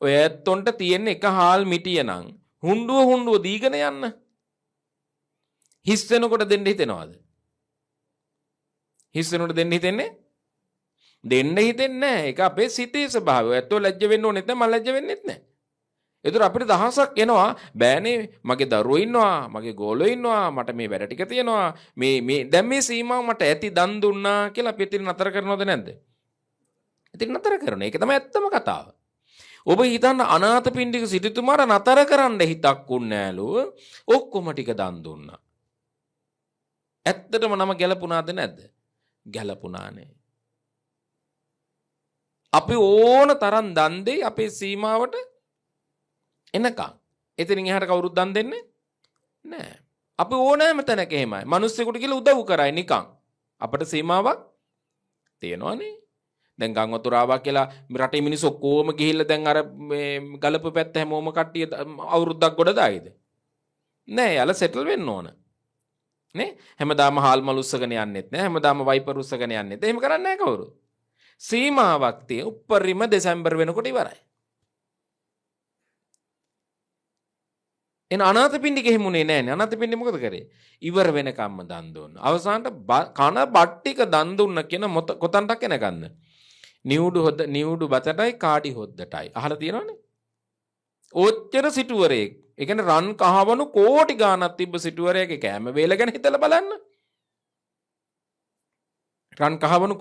ඔය ඇත්තොන්ට තියෙන එක හාල් මිටිය නම් හුඬුව දීගෙන යන්න. හිස් වෙනකොට දෙන්න හිතෙනවද? හිස් වෙනකොට දෙන්න හිතෙන්නේ? දෙන්න හිතෙන්නේ නැහැ. ඒක අපේ සිතේ ස්වභාවය. ඇත්තෝ ලැජ්ජ වෙන්න ඕනෙත් නැහැ, මම ලැජ්ජ වෙන්නෙත් නැහැ. ඒතර අපිට දහසක් එනවා බෑනේ මගේ දරුවෝ ඉන්නවා මගේ ගෝලෝ ඉන්නවා මට මේ වැඩ ටික තියෙනවා මේ දැන් මේ සීමාව මට ඇති දන් දුන්නා කියලා අපි ඉතින් නතර කරනවද නැද්ද? ඉතින් නතර කරන එක තමයි ඇත්තම කතාව. ඔබ හිතන්න අනාථපිණ්ඩික සිටුතුමාට නතර කරන්න හිතක් උන්නෑලු ඔක්කොම ටික දන් දුන්නා. ඇත්තටම නම ගැලපුණාද නැද්ද? ගැලපුණානේ. අපි ඕන තරම් දන් දෙයි අපේ සීමාවට එනකම්. එතනින් එහාට කවුරුත් දන් දෙන්නේ නැහැ. අපි ඕනෑම තැනක එහෙමයි. මිනිස්සුෙකුට කියලා උදව් කරයි නිකන්. අපිට සීමාවක් තියෙනවනේ. දැන් ගම් වතුර ආවා කියලා රටේ මිනිස්සු ඔක්කොම ගිහිල්ලා දැන් අර මේ ගලපු පැත්ත හැමෝම කට්ටිය අවුරුද්දක් ගොඩ දායිද? නෑ යාලා සෙටල් වෙන්න ඕන. නේ? හැමදාම හාල් මල් උස්සගෙන යන්නෙත් නෑ. හැමදාම වයිපර් උස්සගෙන යන්නෙත්. එහෙම කරන්නේ නෑ කවුරු. සීමාවක් තියෙ උපරිම දෙසැම්බර් වෙනකොට ඉවරයි. එන අනාථපිණ්ඩික එහෙමුනේ නෑනේ. අනාථපිණ්ඩික මොකද කරේ? ඉවර වෙනකම්ම දන් දුන්න. අවසානට කන බට්ටික දන් දුන්න කියන කොතන්ටක් එනකන්ද? නිවුඩු බතටයි කාඩි හොද්දටයි. අහලා තියෙනවනේ. ඔච්චර සිටුවරයෙක්. ඒ කියන්නේ රන් කහවණු කෝටි ගාණක් තිබ්බ සිටුවරයෙක්ගේ කෑම වේල ගැන හිතලා බලන්න. රන් කහවණු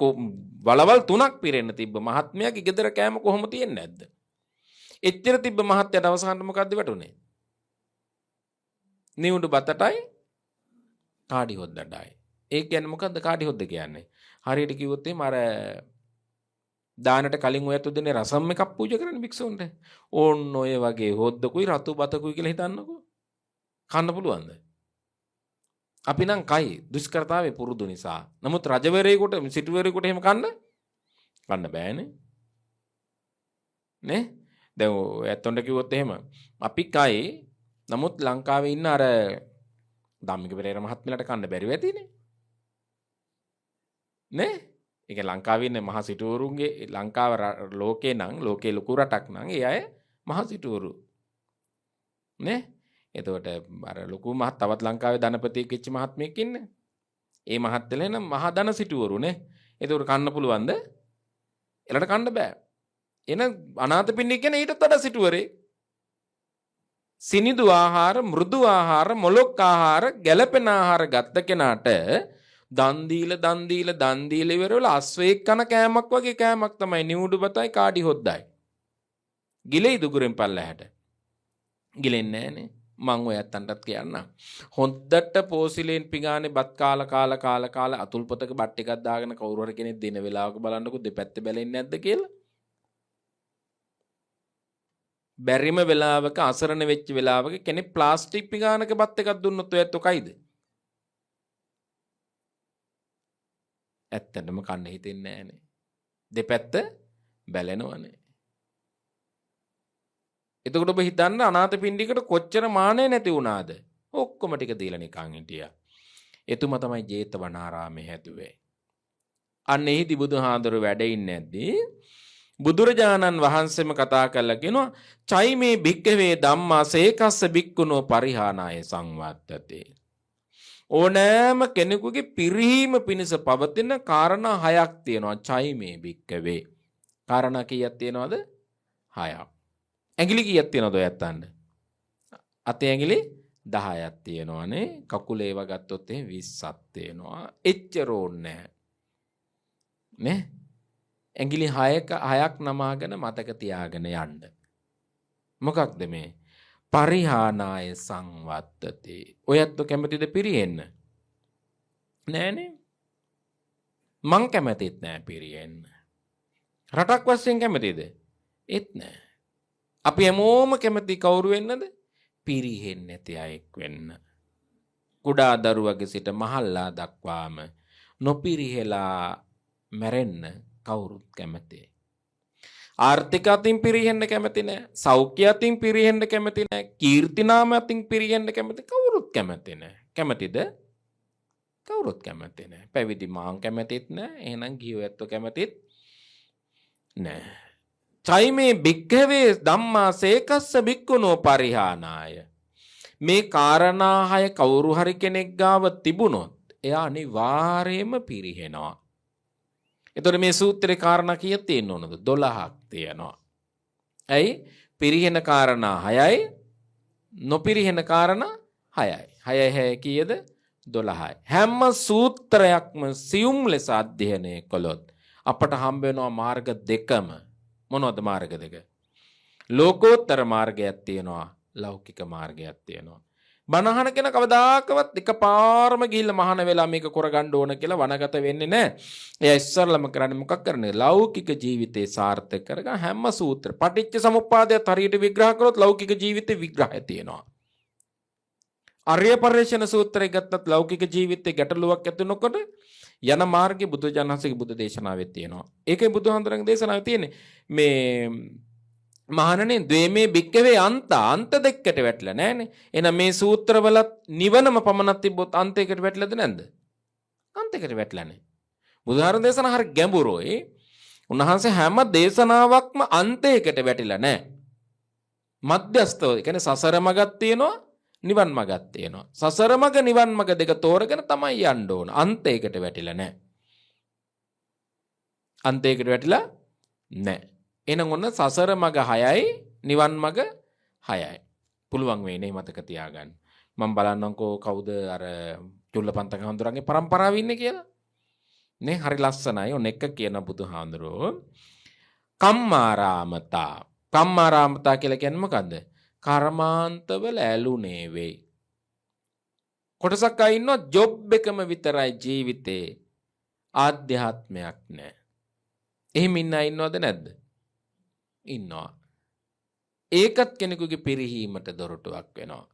වලවල් 3ක් පිරෙන්න තිබ්බ මහත්මයාගේ ගෙදර කෑම කොහොම තියෙන්නේ නැද්ද? එච්චර තිබ්බ මහත්යට අවසානට මොකද්ද වැටුනේ? නිවුඩු බතටයි කාඩි හොද්දටයි. ඒ කියන්නේ මොකද්ද කාඩි හොද්ද කියන්නේ? හරියට කිව්වොත් එහෙම අර දානට කලින් ඔයත් දෙන්නේ රසම් එකක් පූජා කරන්න භික්ෂුන්ට. ඕන්න ඔය වගේ හොද්දකුයි රතු බතකුයි කියලා හිතන්නකෝ. කන්න පුළුවන්ද? අපි නම් කයි දුෂ්කරතාවේ පුරුදු නිසා. නමුත් රජවරයෙකුට සිටුවරයෙකුට එහෙම කන්න බෑනේ. නේ? දැන් ඔයත්ොන්ට කිව්වොත් එහෙම අපි කයි නමුත් ලංකාවේ ඉන්න අර ධම්මික පෙරේර මහත්මයාට කන්න බැරිව ඇතිනේ. නේ? ඒක ලංකාවේ ඉන්න මහ සිටුවරුන්ගේ ලංකාව ලෝකේ නම් ලෝකේ ලොකු රටක් නම් ඒ අය මහ සිටුවරු. නේ? එතකොට අර ලොකු තවත් ලංකාවේ ධනපතියෙක් වෙච්ච මහත්මයෙක් ඉන්නේ. ඒ මහත්තයලා නම් මහ ධන සිටුවරු නේ. එතකොට කන්න පුළුවන්ද? එලට කන්න බෑ. එන අනාථපිණ්ඩික කියන්නේ ඊටත් වඩා සිටුවරේ. සිනිදු ආහාර, මෘදු ආහාර, මොලොක් ආහාර, ගැළපෙන ආහාර ගත්ත කෙනාට දන් දීලා ඉවර වෙලා අස්වැක් කන කෑමක් වගේ කෑමක් තමයි නිවුඩු බතයි කාඩි හොද්දයි. ගිලෙයි දුගුරෙන් පල්ලහැට. ගිලෙන්නේ නැහනේ. මං ඔය ඇත්තන්ටත් කියන්නම්. හොද්දට පෝසිලෙන් පිගානේ බත් කාලා අතුල් පොතක බත් ටිකක් දාගෙන කවුරු හරි කෙනෙක් දින වෙලාවක බලන්නකො දෙපැත්ත බැලෙන්නේ නැද්ද කියලා. බැරිම වෙලාවක අසරණ වෙච්ච වෙලාවක කෙනෙක් ප්ලාස්ටික් පිගානක බත් එකක් දුන්නොත් ඔයත් ඔකයිද? ඇත්තටම කන්න හිතෙන්නේ නැහනේ. දෙපැත්ත බැලෙනවනේ. එතකොට ඔබ හිතන්න අනාථපිණ්ඩිකට කොච්චර මානෙ නැති වුණාද? ඔක්කොම ටික දීලා නිකන් හිටියා. එතුමා තමයි ජේතවනාරාමේ හැදුවේ. අන්න එහිදි බුදුහාඳුරු වැඩ ඉන්නේ නැද්දී බුදුරජාණන් වහන්සේම කතා කරලා කියනවා චෛමේ භික්ඛවේ ධම්මා සේකස්ස භික්ඛුනෝ පරිහානාය සංවත්තතේ. ඕනෑම කෙනෙකුගේ පිරිහීම පිණිස පවතින කාරණා 6ක් තියෙනවා චෛමේ භික්ඛවේ. කාරණා කීයක් තියෙනවද? 6ක්. ඇඟිලි කීයක් තියෙනවද ඔය ඇත්තන්ට? අතේ ඇඟිලි 10ක් තියෙනවානේ. කකුල ඒව ගත්තොත් එහෙනම් 20ක් තියෙනවා. එච්චර ඕනේ නැහැ. නේ? ඇඟිලි 6ක් නමාගෙන මතක තියාගෙන යන්න. මොකක්ද මේ? පරිහානාය සංවත්තති. ඔයත් කැමතිද පිරියෙන්න? නෑනේ. මං කැමතිත් නෑ පිරියෙන්න. රටක් වශයෙන් කැමතිද? ඒත් නෑ. අපි හැමෝම කැමති කවුරු වෙන්නද? පිරිහෙන්නේ නැති අයෙක් වෙන්න. කුඩා දරුවගේ සිට මහල්ලා දක්වාම නොපිරිහෙලා මැරෙන්න කවුරුත් කැමතියි. ආර්ථික අතින් පිරිහෙන්න කැමති නැහැ. සෞඛ්‍ය අතින් පිරිහෙන්න කැමති නැහැ. කීර්ති නාම අතින් පිරිහෙන්න කැමති කවුරුත් කැමති නැහැ. කැමතිද? කවුරුත් කැමති නැහැ. පැවිදි මාන් කැමතිත් නැහැ. එහෙනම් ගියෝ ඇත්තෝ කැමතිත් නැහැ. චෛමේ භික්ඛවේ ධම්මා සේකස්ස භික්ඛුනෝ පරිහානාය. මේ කාරණා 6 කවුරු හරි කෙනෙක් ගාව තිබුණොත් එයා අනිවාර්යයෙන්ම පිරිහෙනවා. එතකොට මේ සූත්‍රේ කාරණා කීයක් තියෙන්න ඕනද? 12ක් තියෙනවා. ඇයි? පිරිහෙන කාරණා 6යි, නොපිරිහෙන කාරණා 6යි. 6 6 කීයද? 12යි. හැම සූත්‍රයක්ම සියුම් ලෙස අධ්‍යයනය කළොත් අපට හම්බ වෙනවා මාර්ග දෙකම. මොනවද මාර්ග දෙක? ලෝකෝත්තර මාර්ගයක් තියෙනවා, ලෞකික මාර්ගයක් තියෙනවා. බණහන කෙන කවදාකවත් එකපාරම ගිහිල්ලා මහාන වෙලා මේක කරගන්න ඕන කියලා වනගත වෙන්නේ නැහැ. එයා ඉස්සරළම කරන්නේ මොකක් කරන්නේ? ලෞකික ජීවිතේ සාර්ථක කරගන්න හැම සූත්‍ර. පටිච්ච සමුප්පාදයට හරියට විග්‍රහ කරොත් ලෞකික ජීවිතේ විග්‍රහය තියෙනවා. ආර්ය පරිශ්‍රණ සූත්‍රය ගත්තත් ලෞකික ජීවිතේ ගැටලුවක් ඇති වෙනකොට යන මාර්ගයේ බුදුජානකගේ බුදු දේශනාවේ තියෙනවා. ඒකේ බුදුහාඳුරන්ගේ දේශනාවේ තියෙන්නේ මේ මහණනේ ද්වේමේ භික්කවේ අන්ත දෙකකට වැටලා නැහනේ. එහෙනම් මේ සූත්‍රවලත් නිවනම පමණක් තිබ්බොත් අන්තයකට වැටලාද නැද්ද? අන්තයකට වැටලා නැහැ. බුදුහාරන් දේශනා හරිය ගැඹුරුයි. උන්වහන්සේ හැම දේශනාවක්ම අන්තයකට වැටිලා නැහැ. මධ්‍යස්තව, ඒ කියන්නේ සසර මගක් තියෙනවා, නිවන් මගක් තියෙනවා. සසර මග නිවන් මග දෙක තෝරගෙන තමයි යන්න ඕන. අන්තයකට වැටිලා නැහැ. අන්තයකට වැටිලා නැහැ. එහෙනම් ඔන්න සසර මග 6යි, නිවන් මග 6යි. පුළුවන් වෙන්නේ මතක තියාගන්න. මම බලන්නම්කෝ කවුද අර චුල්ලපන්තක හඳුරන්ගේ પરම්පරාවේ ඉන්නේ කියලා. නේ හරි ලස්සනයි. ඔන්න එක කියන බුදුහාඳුරෝ කම්මාරාමතා. කම්මාරාමතා කියලා කියන්නේ මොකද්ද? කර්මාන්තවල ඇලුනේ වෙයි. කොටසක් අය ඉන්නවා ජොබ් එකම විතරයි ජීවිතේ. ආධ්‍යාත්මයක් නැහැ. එහෙම ඉන්න අය ඉන්නවද නැද්ද? ඉන්නවා. ඒකත් කෙනෙකුගේ පිරිහීමට දොරටුවක් වෙනවා.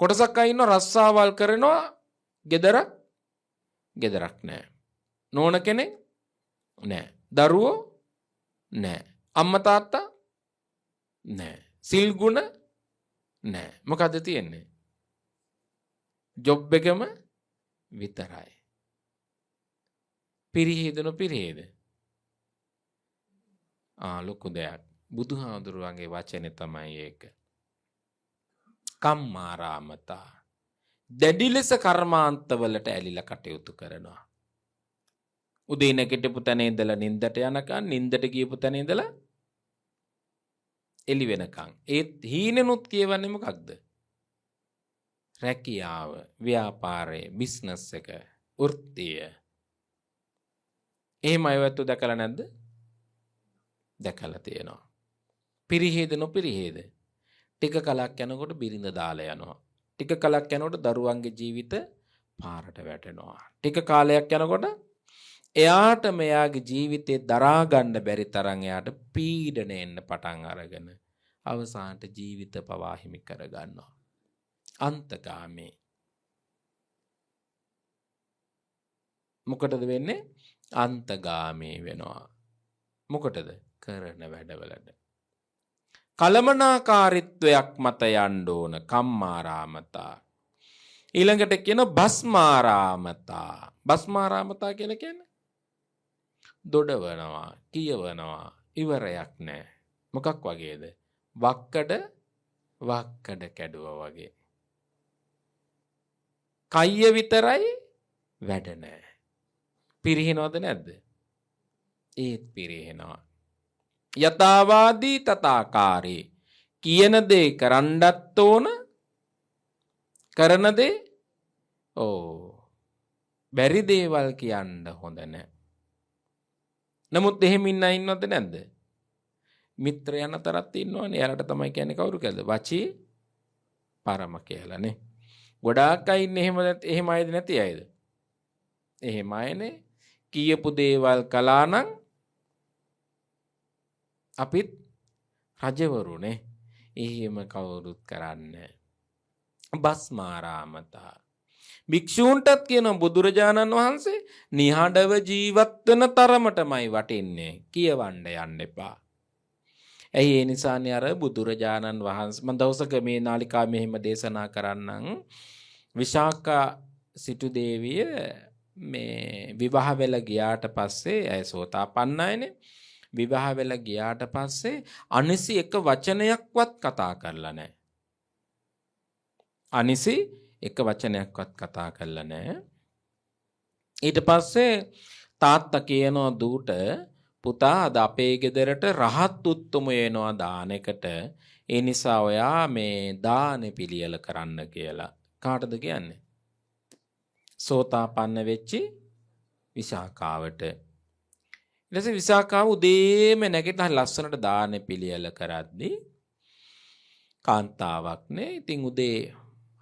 කොටසක් අය ඉන්නවා රස්සාවල් කරනවා, ගෙදරක් නැහැ. නෝන කෙනෙක් නැහැ. දරුවෝ නැහැ. අම්මා තාත්තා නැහැ. සිල් ගුණ නැහැ. මොකද තියෙන්නේ? ජොබ් එකම විතරයි. පිරිහීද නොපිරිහීද? ලොකු දෙයක්. බුදුහාඳුරුවන්ගේ වචනේ තමයි ඒක. කම්මාරාමතා. දැඩි ලෙස කර්මාන්තවලට ඇලිලා කටයුතු කරනවා. උදේ නැගිටපු තැන ඉඳලා නිින්දට යනකම්, නිින්දට ගියපු තැන ඉඳලා එළි වෙනකම්. ඒත් හීනෙනුත් කියවන්නේ මොකක්ද? රැකියාව, ව්‍යාපාරය, බිස්නස් එක, වෘත්තිය. එහෙම අයවත්තු දැකලා නැද්ද? දැකලා තියෙනවා. පිරිහේද නොපිරිහේද? ටික කලක් යනකොට බිරිඳ දාලා යනවා. ටික කලක් යනකොට දරුවන්ගේ ජීවිත පාරට වැටෙනවා. ටික කාලයක් යනකොට එයාට මෙයාගේ ජීවිතේ දරා ගන්න බැරි තරම් එයාට පීඩන එන්න පටන් අරගෙන අවසානට ජීවිත පවා හිමි කර ගන්නවා. අන්තගාමී. මොකටද වෙන්නේ? අන්තගාමී වෙනවා. මොකටද? කරන වැඩවලට. කලමනාකාරීත්වයක් මත යන්න ඕන. කම්මාරාමතා. ඊළඟට කියන භස්මාරාමතා. භස්මාරාමතා කියලා කියන්නේ දොඩවනවා, කියවනවා, ඉවරයක් නැහැ. මොකක් වගේද? වක්කඩ කැඩුවා වගේ. කය්‍ය විතරයි වැඩ නැහැ. පිරිහිනවද නැද්ද? ඒත් පිරිහෙනවා. යථාවාදී තථාකාරී. කියන දේ කරන්නත් ඕන, කරන දේ බැරි දේවල් කියන්න හොඳ නැහැ. නමුත් එහෙම ඉන්න අය ඉන්නවද නැද්ද? මිත්‍රයන් අතරත් ඉන්නවනේ. එයාලට තමයි කියන්නේ කවුරු කියලාද? වචී පරම කියලානේ. ගොඩාක් අය ඉන්නේ එහෙම අයද නැති අයද? එහෙම අයනේ. කියපු දේවල් කළානම් අපිත් රජවරුනේ. එහෙම කවුරුත් කරන්නේ බස්මාරාමතා. භික්ෂූන්ටත් කියන බුදුරජාණන් වහන්සේ නිහඬව ජීවත් වෙන තරමටමයි වටින්නේ. කියවන්න යන්න එපා. ඇයි ඒ නිසානේ අර බුදුරජාණන් වහන්සේ මම දවසක මේ නාලිකාව මෙහෙම දේශනා කරන්නම්. විශාඛා සිටු දේවිය මේ විවාහ වෙලා ගියාට පස්සේ ඇය සෝතාපන්නයිනේ. විවාහ වෙලා ගියාට පස්සේ අනිසි එක වචනයක්වත් කතා කරලා නැහැ. අනිසි එක වචනයක්වත් කතා කරලා නැහැ. ඊට පස්සේ තාත්තා කියනවා දූට පුතා අද අපේ ගෙදරට රහත් උත්තම එනවා දානෙකට. ඒ නිසා ඔයා මේ දානෙ පිළියෙල කරන්න කියලා. කාටද කියන්නේ? සෝතාපන්න වෙච්චි විසාකාවට. ඊට පස්සේ විසාකාව උදේම නැගිටලා ලස්සනට දානෙ පිළියෙල කරද්දී කාන්තාවක් නේ. ඉතින් උදේ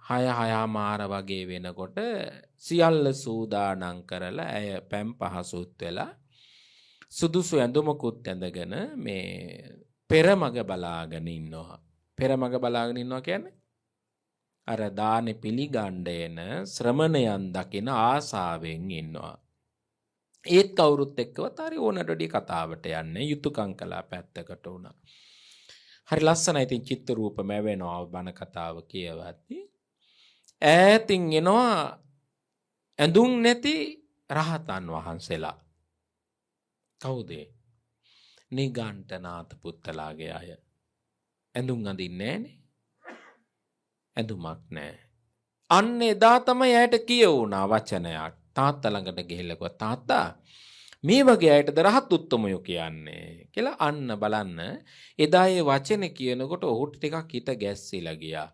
6:00 වගේ වෙනකොට සියල්ල සූදානම් කරලා ඇය පැම් පහසුත් වෙලා සුදුසු ඇඳුමකුත් ඇඳගෙන මේ පෙරමග බලාගෙන ඉන්නවා. පෙරමග බලාගෙන ඉන්නවා කියන්නේ අර දානෙ පිළිගන්න එන ශ්‍රමණයන් දකින ආසාවෙන් ඉන්නවා. ඒත් කවුරුත් එක්කවත් හරි ඕනටඩි කතාවට යන්නේ යුතුයකම් කළා පැත්තකට උනා. හරි ලස්සනයි. ඉතින් චිත්ත රූපම වෙනවා බණ කතාව කියවද්දී. ඈතින් එනවා ඇඳුම් නැති රහතන් වහන්සේලා. කවුද? නිගණ්ඨනාත පුත්තලාගේ අය. ඇඳුම් අඳින්නේ නැහනේ. ඇඳුමක් නැහැ. අන්න එදා තමයි ඇයට කියවුණා වචනයක්. තාත්තා ළඟට ගිහිල්ලා කිව්වා තාත්තා මේ වගේ අයටද රහත් උත්තමයෝ කියන්නේ කියලා. අන්න බලන්න එදා ඒ වචනේ කියනකොට ඔහුට ටිකක් හිත ගැස්සිලා ගියා.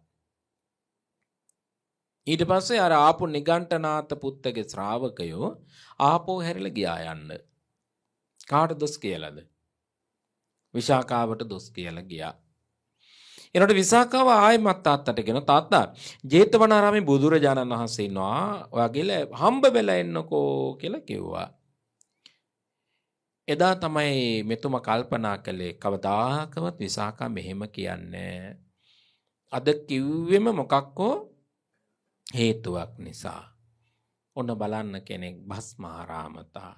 ඊට පස්සේ අර ආපු නිගණ්ඨනාත පුත්තගේ ශ්‍රාවකයෝ ආපෝ හැරිලා ගියා යන්න. කාට දොස් කියලාද? විශාකාවට දොස් කියලා ගියා. එනකොට විසාකාව ආයෙමත් තාත්තට කියන තාත්තා ජේතවනාරාමේ බුදුරජාණන් වහන්සේ ඉන්නවා. ඔයාගේ හම්බ වෙලා එන්නකෝ කියලා කිව්වා. එදා තමයි මෙතුම කල්පනා කළේ කවදාකවත් විසාකා මෙහෙම කියන්නේ. අද කිව්වෙම මොකක්කෝ හේතුවක් නිසා. ඔන්න බලන්න කෙනෙක් භස්මාරාමතා.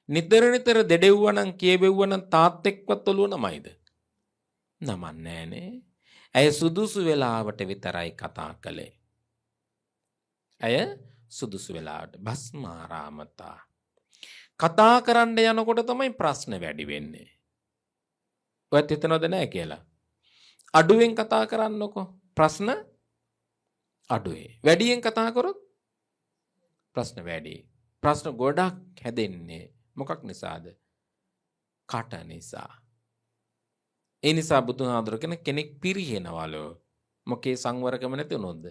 නිතර නිතර දෙඩෙව්වනම් කියවෙව්වනම් තාත්තෙක්වත් ඔළුව නමයිද? නමන්නේ නෑනේ. ඇය සුදුසු වෙලාවට විතරයි කතා කළේ. ඇය සුදුසු වෙලාවට භස්මාරාමතා. කතා කරන්න යනකොට තමයි ප්‍රශ්න වැඩි වෙන්නේ. ඔයත් හිතනවද නෑ කියලා? අඩුවෙන් කතා කරන්නකෝ ප්‍රශ්න අඩුවේ. වැඩියෙන් කතා කරොත් ප්‍රශ්න වැඩි. ප්‍රශ්න ගොඩක් හැදෙන්නේ මොකක් නිසාද? කට නිසා. ඒ නිසා බුදුහාඳුර කෙනෙක් පිරිහෙනවලු. මොකේ සංවරකම නැති වුණොත්ද?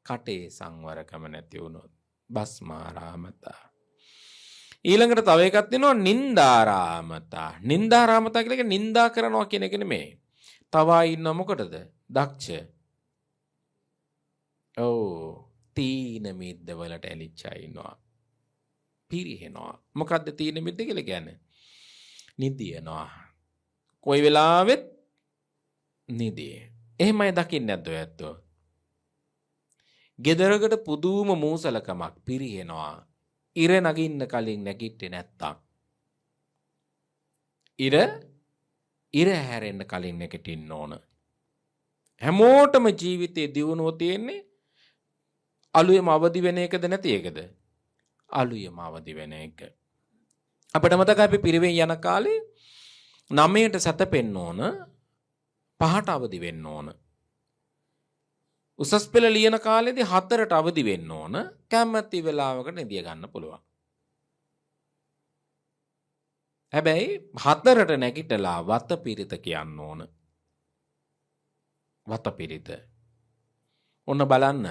කටේ සංවරකම නැති වුණොත්. බස්මාරාමතා. ඊළඟට තව එකක් තියෙනවා නින්දාරාමතා. නින්දාරාමතා කියලා කියන්නේ නින්දා කරනවා කියන එක නෙමෙයි. තව ඉන්න මොකටද? දක්ෂ. තීන මිද්ද වලට ඇලිච්චා ඉන්නවා. පිරිහෙනවා. මොකද්ද තීන මිද්ද කියලා කියන්නේ? නිදියනවා. කොයි වෙලාවෙත් නිදියේ. එහෙමයි දකින්නේ නැද්ද ඔය ඇත්තෝ? ගෙදරකට පුදුම මූසලකමක් පිරිහෙනවා. ඉර නගින්න කලින් නැගිට්ටේ නැත්තම්. ඉර හැරෙන්න කලින් නැගිටින්න ඕන. හැමෝටම ජීවිතේ දියුණුව තියෙන්නේ අලුයම අවදි වෙන එකද නැති එකද? අලුයම අවදි වෙන එක. අපිට මතකයි අපි පිරිවෙන් යන කාලේ 9ට සැතපෙන්න ඕන 5ට අවදි වෙන්න ඕන. උසස් පෙළ ලියන කාලේදී 4ට අවදි වෙන්න ඕන. කැමැති වෙලාවකට නිදිය ගන්න පුළුවන්. හැබැයි 4ට නැගිටලා වතපිරිත කියන්න ඕන. වතපිරිත. ඔන්න බලන්න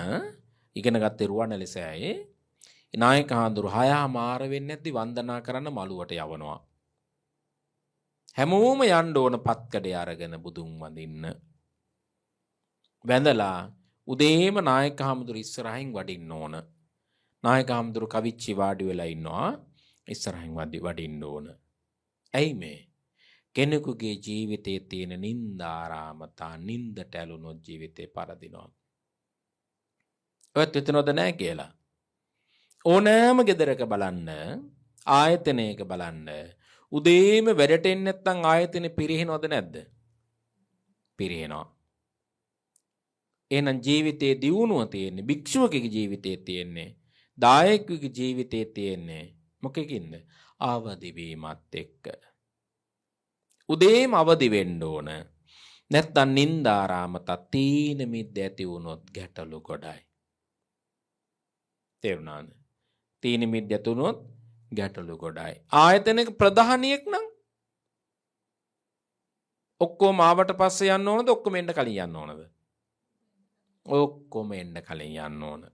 ඉගෙන ගත්තේ රුවන්වැලිසෑයේ නායක හාමුදුරු 6:00 වෙන්නේ නැති වන්දනා කරන්න මළුවට යවනවා. හැමෝම යන්න ඕන පත්කඩේ අරගෙන බුදුන් වඳින්න. වැඳලා උදේම නායක හාමුදුරු ඉස්සරහින් වඩින්න ඕන. නායක හාමුදුරු කවිච්චි වාඩි වෙලා ඉන්නවා. ඉස්සරහින් වඩින්න ඕන. ඇයි මේ? කෙනෙකුගේ ජීවිතයේ තියෙන නින්දාරාමතා නින්දට ඇලුනොත් ජීවිතේ පරදිනවා. ඔයත් හිතනවද නැහැ කියලා? ඕනෑම ගෙදරක බලන්න, ආයතනයක බලන්න, උදේම වැඩට එන්නේ නැත්නම් ආයතනේ පිරිනවද නැද්ද? පිරිනවා. එහෙනම් ජීවිතයේ දියුණුව තියෙන්නේ, භික්ෂුවකගේ ජීවිතයේ තියෙන්නේ, දායකගේ ජීවිතයේ තියෙන්නේ මොකකින්ද? අවදි වීමත් එක්ක. උදේම අවදි වෙන්න ඕන. නැත්නම් නින්දාරාමත තීන මිද්ද ඇති වුණොත් ගැටලු ගොඩයි. තේරුණාද? තීන මිද්ද ඇති වුණොත් ගැටලු ගොඩයි. ආයතනයක ප්‍රධානියෙක් නම් ඔක්කොම ආවට පස්සේ යන්න ඕනද? ඔක්කොම එන්න කලින් යන්න ඕනද? ඔක්කොම එන්න කලින් යන්න ඕන.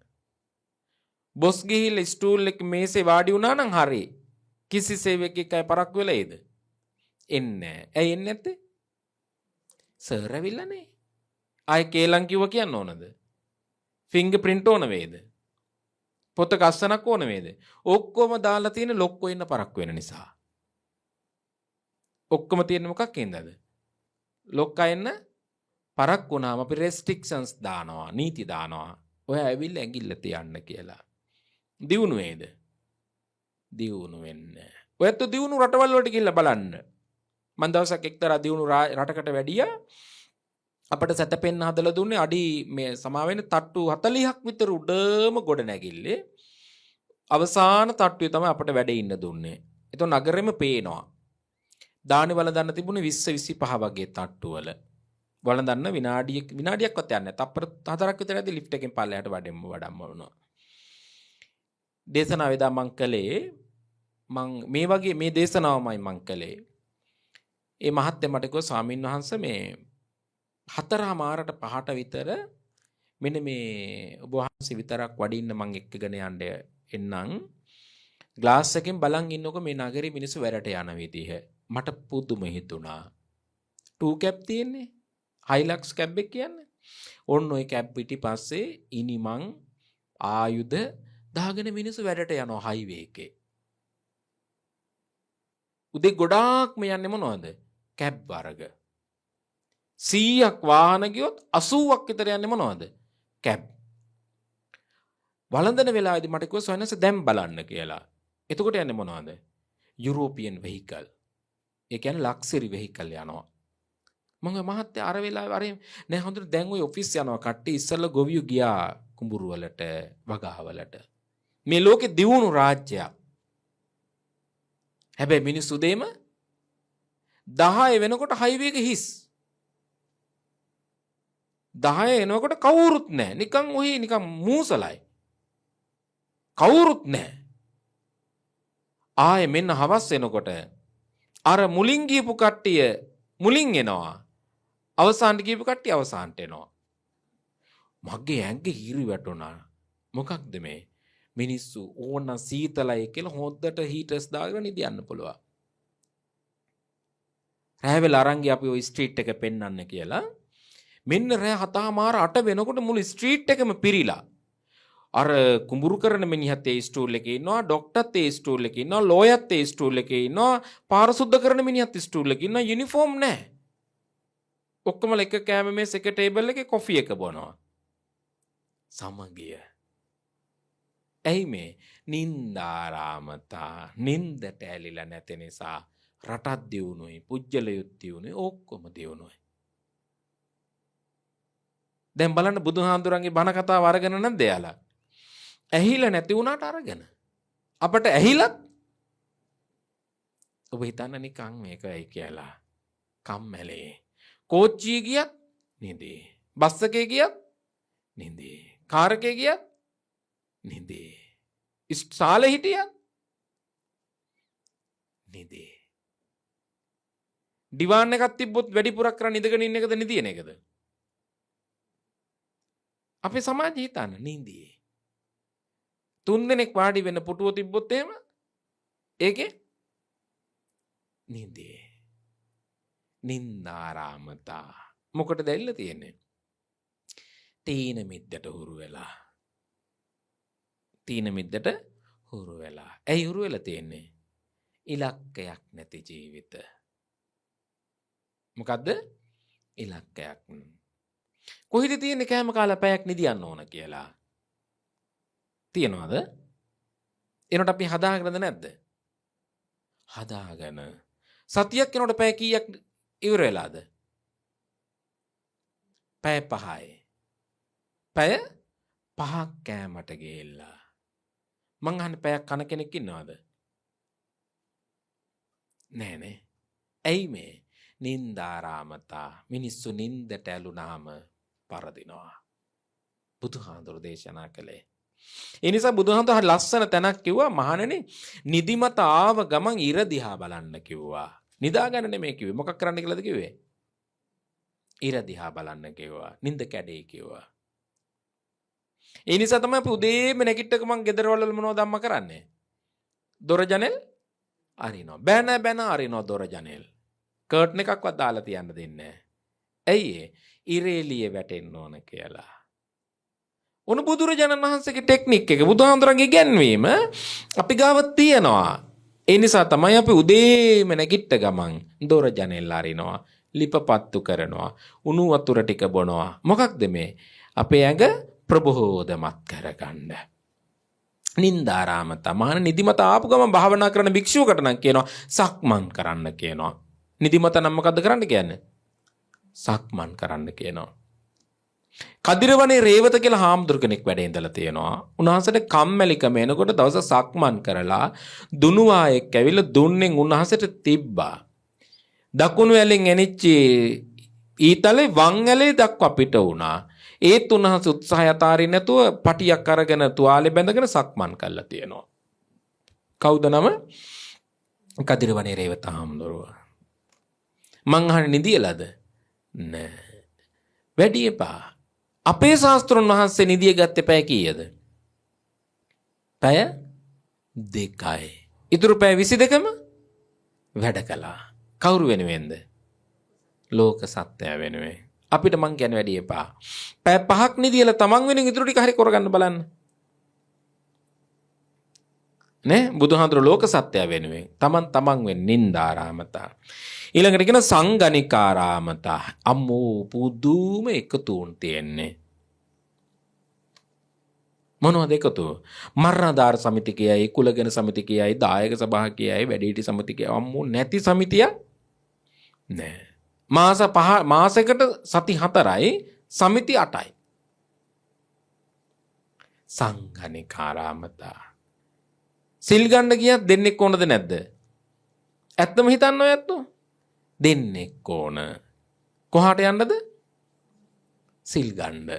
බොස් ගිහිල්ලා ස්ටූල් එක මේසේ වාඩි වුණා නම් හරි. කිසි සේවකයෙක් අය පරක් වෙලා එයිද? එන්නේ නැහැ. ඇයි එන්නේ නැත්තේ? සර් ඇවිල්ලානේ. ආයි කේලම් කිව්ව කියන්න ඕනද? ෆින්ගර් ප්‍රින්ට් ඕන වේද? පොතක අස්සනක් ඕන වේද? ඔක්කොම දාලා තියෙන ලොක්කෝ ඉන්න පරක් වෙන නිසා. ඔක්කොම තියෙන මොකක් හින්දාද? ලොක්කා එන්න පරක් වුණාම අපි රෙස්ට්‍රික්ෂන්ස් දානවා, නීති දානවා. ඔය ඇවිල්ලා ඇඟිල්ල තියන්න කියලා. දියුණු වේද? දියුණු වෙන්නේ. ඔයත් දියුණු රටවල් වලට ගිහිල්ලා බලන්න. මම දවසක් එක්තරා දියුණු රටකට වැඩියා. අපිට සැතපෙන්න හදලා දුන්නේ අඩි මේ සමාවෙන තට්ටු 40ක් විතර උඩම ගොඩ නැගිල්ලේ. අවසාන තට්ටුවේ තමයි අපිට වැඩේ ඉන්න දුන්නේ. ඒතො නගරෙම පේනවා. දානි වළඳන්න තිබුණේ 20 25 වගේ තට්ටු වල. වළඳන්න විනාඩියක්වත් යන්නේ නැහැ. තප්පර 4ක් විතර ඇදී ලිෆ්ට් එකෙන් පල්ලෙහාට වඩම්ම වුණා. දේශනාව එදා මං කළේ මේ වගේ මේ දේශනාවමයි මං කළේ. ඒ මහත්මයා මට කිව්වා ස්වාමින් වහන්සේ මේ 4:00 5ට විතර මෙන්න මේ ඔබ වහන්සේ විතරක් වඩින්න මං එක්කගෙන යන්න එන්නම්. ග්ලාස් එකෙන් බලන් ඉන්නකො මේ නගරේ මිනිස්සු වැඩට යන විදිහ. මට පුදුම හිතුණා. 2 කැප් තියෙන්නේ. හයිලක්ස් කැබ් එක කියන්නේ. ඔන්න ඔය කැබ් පිටිපස්සේ ඉනිමන් ආයුධ දාගෙන මිනිස්සු වැඩට යනවා හයිවේ එකේ. උදේ ගොඩාක්ම යන්නේ මොනවද? කැබ් වර්ග. 100ක් වාහන ගියොත් 80ක් විතර යන්නේ මොනවද? කැබ්. වළඳන වෙලාවේදී මට කිව්වා සොයනස දැන් බලන්න කියලා. එතකොට යන්නේ මොනවද? European vehicle. ඒ කියන්නේ ලක්සරි වෙහිකල් යනවා. මම මහත්තයා අර වෙලාවේ අර නෑ හොඳට දැන් ওই ඔෆිස් යනවා කට්ටිය ඉස්සෙල්ලා ගොවියෝ ගියා කුඹුරු වලට වගාවලට. මේ ලෝකේ දියුණු රාජ්‍යයක්. හැබැයි මිනිස්සු දෙම 10 වෙනකොට හයිවේ එක හිස්. 10 එනකොට කවුරුත් නැහැ. නිකන් ඔහි නිකන් මූසලයි. කවුරුත් නැහැ. ආයේ මෙන්න හවස් වෙනකොට අර මුලින් ගියපු කට්ටිය මුලින් එනවා. අවසානට ගියපු කට්ටිය අවසානට එනවා. මගේ ඇඟ හිරි වැටුණා. මොකක්ද මේ? මිනිස්සු ඕන සීතලයි කියලා හොද්දට හීටර්ස් දාගෙන නිදියන්න පුළුවන්. රෑ වෙලා අරන් ගියා අපි ওই ස්ට්‍රීට් එක පෙන්වන්න කියලා. මෙන්න රෑ 7:08 වෙනකොට මුළු ස්ට්‍රීට් එකම පිරීලා. අර කුඹුරු කරන මිනිහත් ඒ ස්ටූල් එකේ ඉන්නවා, ડોක්ටර්ත් ඒ ස්ටූල් එකේ ඉන්නවා, ලෝයර්ත් ඒ ස්ටූල් එකේ ඉන්නවා, පාර සුද්ධ කරන මිනිහත් ස්ටූල් එකේ ඉන්නවා, යුනිෆෝම් නැහැ. ඔක්කොම එක කෑම මේස් එක ටේබල් එකේ කොෆි එක බොනවා. සමගිය. ඇයි මේ නින්දාරාමතා නින්දට ඇලිලා නැති නිසා රටක් දියුණුයි, පුජ්‍යලයුත් දියුණුයි, ඔක්කොම දියුණුයි. දැන් බලන්න බුදුහාඳුරන්ගේ බණ කතාව අරගෙන නැද්ද එයාලා? ඇහිලා නැති වුණාට අරගෙන. අපට ඇහිලත් ඔබ හිතන්න නිකන් මේකයි කියලා. කම්මැලේ. කෝච්චිය ගියත් නිදේ. බස් එකේ ගියත් නිදේ. කාර් එකේ ගියත් නිදේ. ශාලේ හිටියත් නිදේ. ඩිවාන් එකක් තිබ්බොත් වැඩිපුරක් කරන් ඉඳගෙන ඉන්න එකද නිදින එකද? අපේ සමාජය හිතන්න නිදියේ. 3 දෙනෙක් වාඩි වෙන පුටුව තිබ්බොත් එහෙම ඒකේ නිදියේ. නින්දාරාමතා. මොකටද ඇවිල්ලා තියෙන්නේ? තීන මිද්දට හුරු වෙලා. තීන මිද්දට හුරු වෙලා. ඇයි හුරු වෙලා තියෙන්නේ? ඉලක්කයක් නැති ජීවිත. මොකද්ද? ඉලක්කයක්. කොහෙද තියෙන්නේ කෑම කාලා පැයක් නිදියන්න ඕන කියලා? තියනවද? එනකොට අපි හදාගෙනද නැද්ද? හදාගෙන. සතියක් යනකොට පැය කීයක් ඉවර වෙලාද? පැය 5යි. පැය 5ක් කෑමට ගෙල්ලා. මං අහන්නේ පැයක් කන කෙනෙක් ඉන්නවද? නෑ නේ. ඇයි මේ? නින්දාරාමතා. මිනිස්සු නින්දට ඇලුනාම පරදිනවා. බුදුහාඳුරු දේශනා කළේ. ඒ නිසා බුදුහාඳුරු හරි ලස්සන තැනක් කිව්වා මහණෙනි නිදිමත ආව ගමන් ඉර දිහා බලන්න කිව්වා. නිදාගන්න නෙමෙයි කිව්වේ. මොකක් කරන්න කියලාද කිව්වේ? ඉර දිහා බලන්න කිව්වා. නින්ද කැඩේ කිව්වා. ඒ නිසා තමයි අපි උදේම නැගිට්ටක මං ගෙදර වල මොනවද අම්මා කරන්නේ? දොර ජනෙල් අරිනවා. බැන අරිනවා දොර ජනෙල්. කර්ටන් එකක්වත් දාලා තියන්න දෙන්නේ නැහැ. ඇයි ඒ? ඉරේලිය වැටෙන්න ඕන කියලා. උණු බුදුරජාණන් වහන්සේගේ ටෙක්නික් එක බුදුහාමුදුරන්ගේ ඉගැන්වීම අපි ගාව තියෙනවා. ඒ නිසා තමයි අපි උදේම නැගිට්ට ගමන් දොර ජනෙල් අරිනවා, ලිපපත්තු කරනවා, උණු වතුර ටික බොනවා. මොකක්ද මේ? අපේ ඇඟ ප්‍රබෝධමත් කරගන්න. නින්දාරාමතා. මහාන නිදිමත ආපු ගමන් භාවනා කරන භික්ෂුවකට නම් කියනවා සක්මන් කරන්න කියනවා. නිදිමත නම් මොකද්ද කරන්න කියන්නේ? සක්මන් කරන්න කියනවා. කදිරවනේ රේවත කියලා හාමුදුර කෙනෙක් වැඩ ඉඳලා තියෙනවා. උන්වහන්සේට කම්මැලිකම එනකොට දවස සක්මන් කරලා දුනුවායෙක් ඇවිල්ලා දුන්නෙන් උන්වහන්සේට තිබ්බා. දකුණු ඇලෙන් එනිච්ච ඊතලේ වම් ඇලේ දක්වා පිට වුණා. ඒත් උන්වහන්සේ උත්සාහය අතාරින්න නැතුව පටියක් අරගෙන තුවාලේ බැඳගෙන සක්මන් කළා තියෙනවා. කවුද නම? කදිරවනේ රේවත හාමුදුරුව. මං අහන්නේ නිදියලාද? නෑ. වැඩි එපා. අපේ ශාස්ත්‍රඥ වහන්සේ නිදිය ගත්තේ පැය කීයද? පැය 2යි. ඊටු පැය 22ම වැඩ කළා. කවුරු වෙනුවෙන්ද? ලෝක සත්‍යය වෙනුවෙන්. අපිට මං කියන්නේ වැඩි එපා. පැය 5ක් නිදියලා තමන් වෙනුවෙන් ඊටු ටික හරි කරගන්න බලන්න. නේ? බුදුහාඳුර ලෝක සත්‍යය වෙනුවෙන් තමන් වෙන් නින්දාරාමතා. ඊළඟට කියන සංගණිකාරාමතා. අම්මෝ පුදුම එකතුන් තියෙන්නේ. මොනවද එකතු? මරණාධාර සමිති කියයි, කුලගෙන සමිති කියයි, දායක සභා කියයි, වැඩිහිටි සමිති කියයි. අම්මෝ නැති සමිතියක් නෑ. මාසයකට සති 4යි, සමිති 8යි. සංගණිකාරාමතා. සිල් ගන්න ගියත් දෙන්නෙක් ඕනද නැද්ද? ඇත්තම හිතන්න ඔය ඇත්තෝ දෙන්නෙක් ඕන. කොහාට යන්නද? සිල් ගන්න.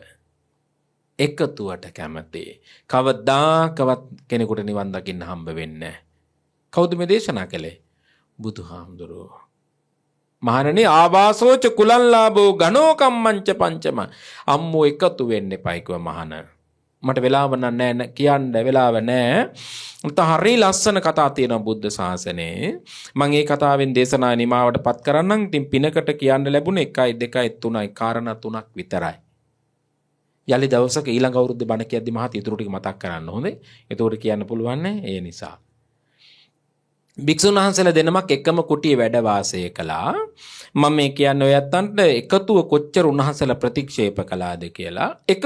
එකතුවට කැමති. කවදාකවත් කෙනෙකුට නිවන් දකින්න හම්බ වෙන්නේ නැහැ. කවුද මේ දේශනා කළේ? බුදුහාමුදුරුවෝ. මහණෙනි ආවාසෝච කුලල්ලාභෝ ගණෝ කම්මංච පංචම. අම්මෝ එකතු වෙන්න එපයි කිව්ව මහණ. මට වෙලාව නැහැ කියන්න වෙලාව නැහැ. උන්ට හරි ලස්සන කතා තියෙනවා බුද්ධ ශාසනයේ. මම මේ කතාවෙන් දේශනා නිමාවටපත් කරන්නම්. ඉතින් පිනකට කියන්න ලැබුණේ 1 2 3යි කාරණා 3ක් විතරයි. යලි දවසක ඊළඟ අවුරුද්දේ බණ කියද්දි මහත් ඊටු ටික මතක් කරන්න හොඳේ. ඒතකොට කියන්න පුළුවන් නේ. ඒ නිසා භික්ෂුන් වහන්සේලා දෙනමක් එකම කුටියේ වැඩ වාසය කළා. මම මේ කියන්නේ ඔය අතන්ට එකතුව කොච්චර උන්වහන්සේලා ප්‍රතික්ෂේප කළාද කියලා. එක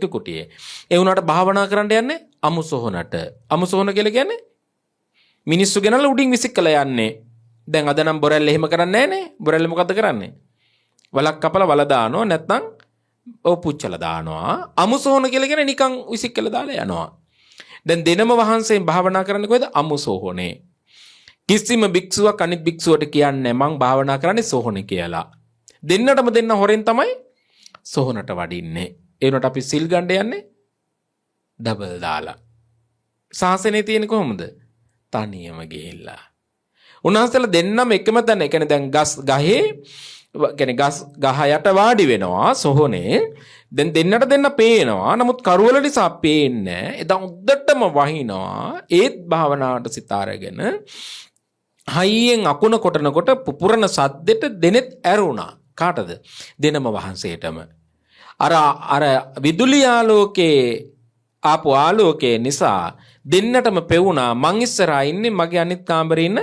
කුටියේ. ඒ වුණාට භාවනා කරන්න යන්නේ අමුසොහනට. අමුසොහන කියලා කියන්නේ මිනිස්සු ගෙනල්ලා උඩින් විසිකලා යන්නේ. දැන් අද නම් බොරැල්ල එහෙම කරන්නේ නැහනේ. බොරැල්ල මොකද්ද කරන්නේ? වලක් කපලා වල දානවා නැත්නම් පුච්චලා දානවා. අමුසොහන කියලා කියන්නේ නිකන් විසිකලා දාලා යනවා. දැන් දෙනම වහන්සේන් භාවනා කරන්නේ කොහෙද? අමුසොහනේ. කිසිම භික්ෂුවක් අනිත් භික්ෂුවට කියන්නේ මං භාවනා කරන්නේ සොහනේ කියලා. දෙන්නටම දෙන්න හොරෙන් තමයි සොහනට වඩින්නේ. ඒ උනට අපි සිල් ගන්න යන්නේ ඩබල් දාලා. ශාසනයේ තියෙන්නේ කොහොමද? තනියම ගිහිල්ලා. උන්වහන්සේලා දෙන්නම එකම තැන. ඒ කියන්නේ දැන් ගස් ගහ යට වාඩි වෙනවා සොහනේ. දැන් දෙන්නට දෙන්න පේනවා. නමුත් කරුවල නිසා පේන්නේ නැහැ. එදා උද්දටම වහිනවා. ඒත් භාවනාවට සිත අරගෙන හයියෙන් අකුණ කොටනකොට පුපුරන සද්දෙට දෙනෙත් ඇරුණා. කාටද? දෙනම වහන්සේටම. අර විදුලි ආලෝකයේ ආපු ආලෝකයේ නිසා දෙන්නටම පෙවුණා මං ඉස්සරහා ඉන්නේ මගේ අනිත් කාමරේ ඉන්න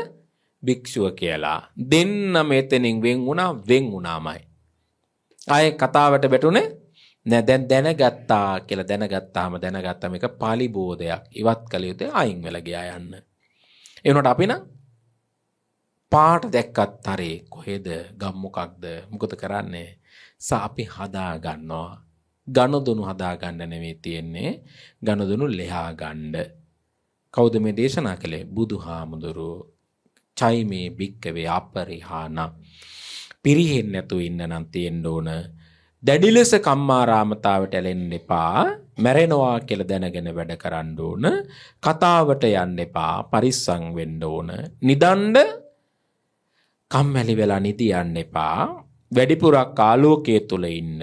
භික්ෂුව කියලා. දෙන්නම එතනින් වෙන් වුණාමයි. ආයේ කතාවට වැටුනේ නෑ. දැන් දැනගත්තා කියලා දැනගත්තාම එක පාලි බෝධයක් ඉවත් කළ යුතුයි. අයින් වෙලා ගියා යන්න. ඒ වුණාට අපි නම් පාට දැක්කත් හරි කොහෙද ගම් මොකක්ද මොකද කරන්නේ? අපි හදා ගන්නවා. ගනුදෙනු හදා ගන්න නෙවෙයි තියෙන්නේ. ගනුදෙනු ලෙහා ගන්න. කවුද මේ දේශනා කළේ? බුදුහාමුදුරුවෝ. චෛමේ භික්කවේ අපරිහාන. පිරිහෙන්නේ නැතුව ඉන්න නම් තියෙන්න ඕන. දැඩි ලෙස කම්මාරාමතාවට ඇලෙන්න එපා. මැරෙනවා කියලා දැනගෙන වැඩ කරන්න ඕන. කතාවට යන්න එපා. පරිස්සම් වෙන්න ඕන. නිදණ්ඩ කම්මැලි වෙලා නිදියන්න එපා. වැඩිපුරක් ආලෝකයේ තුල ඉන්න.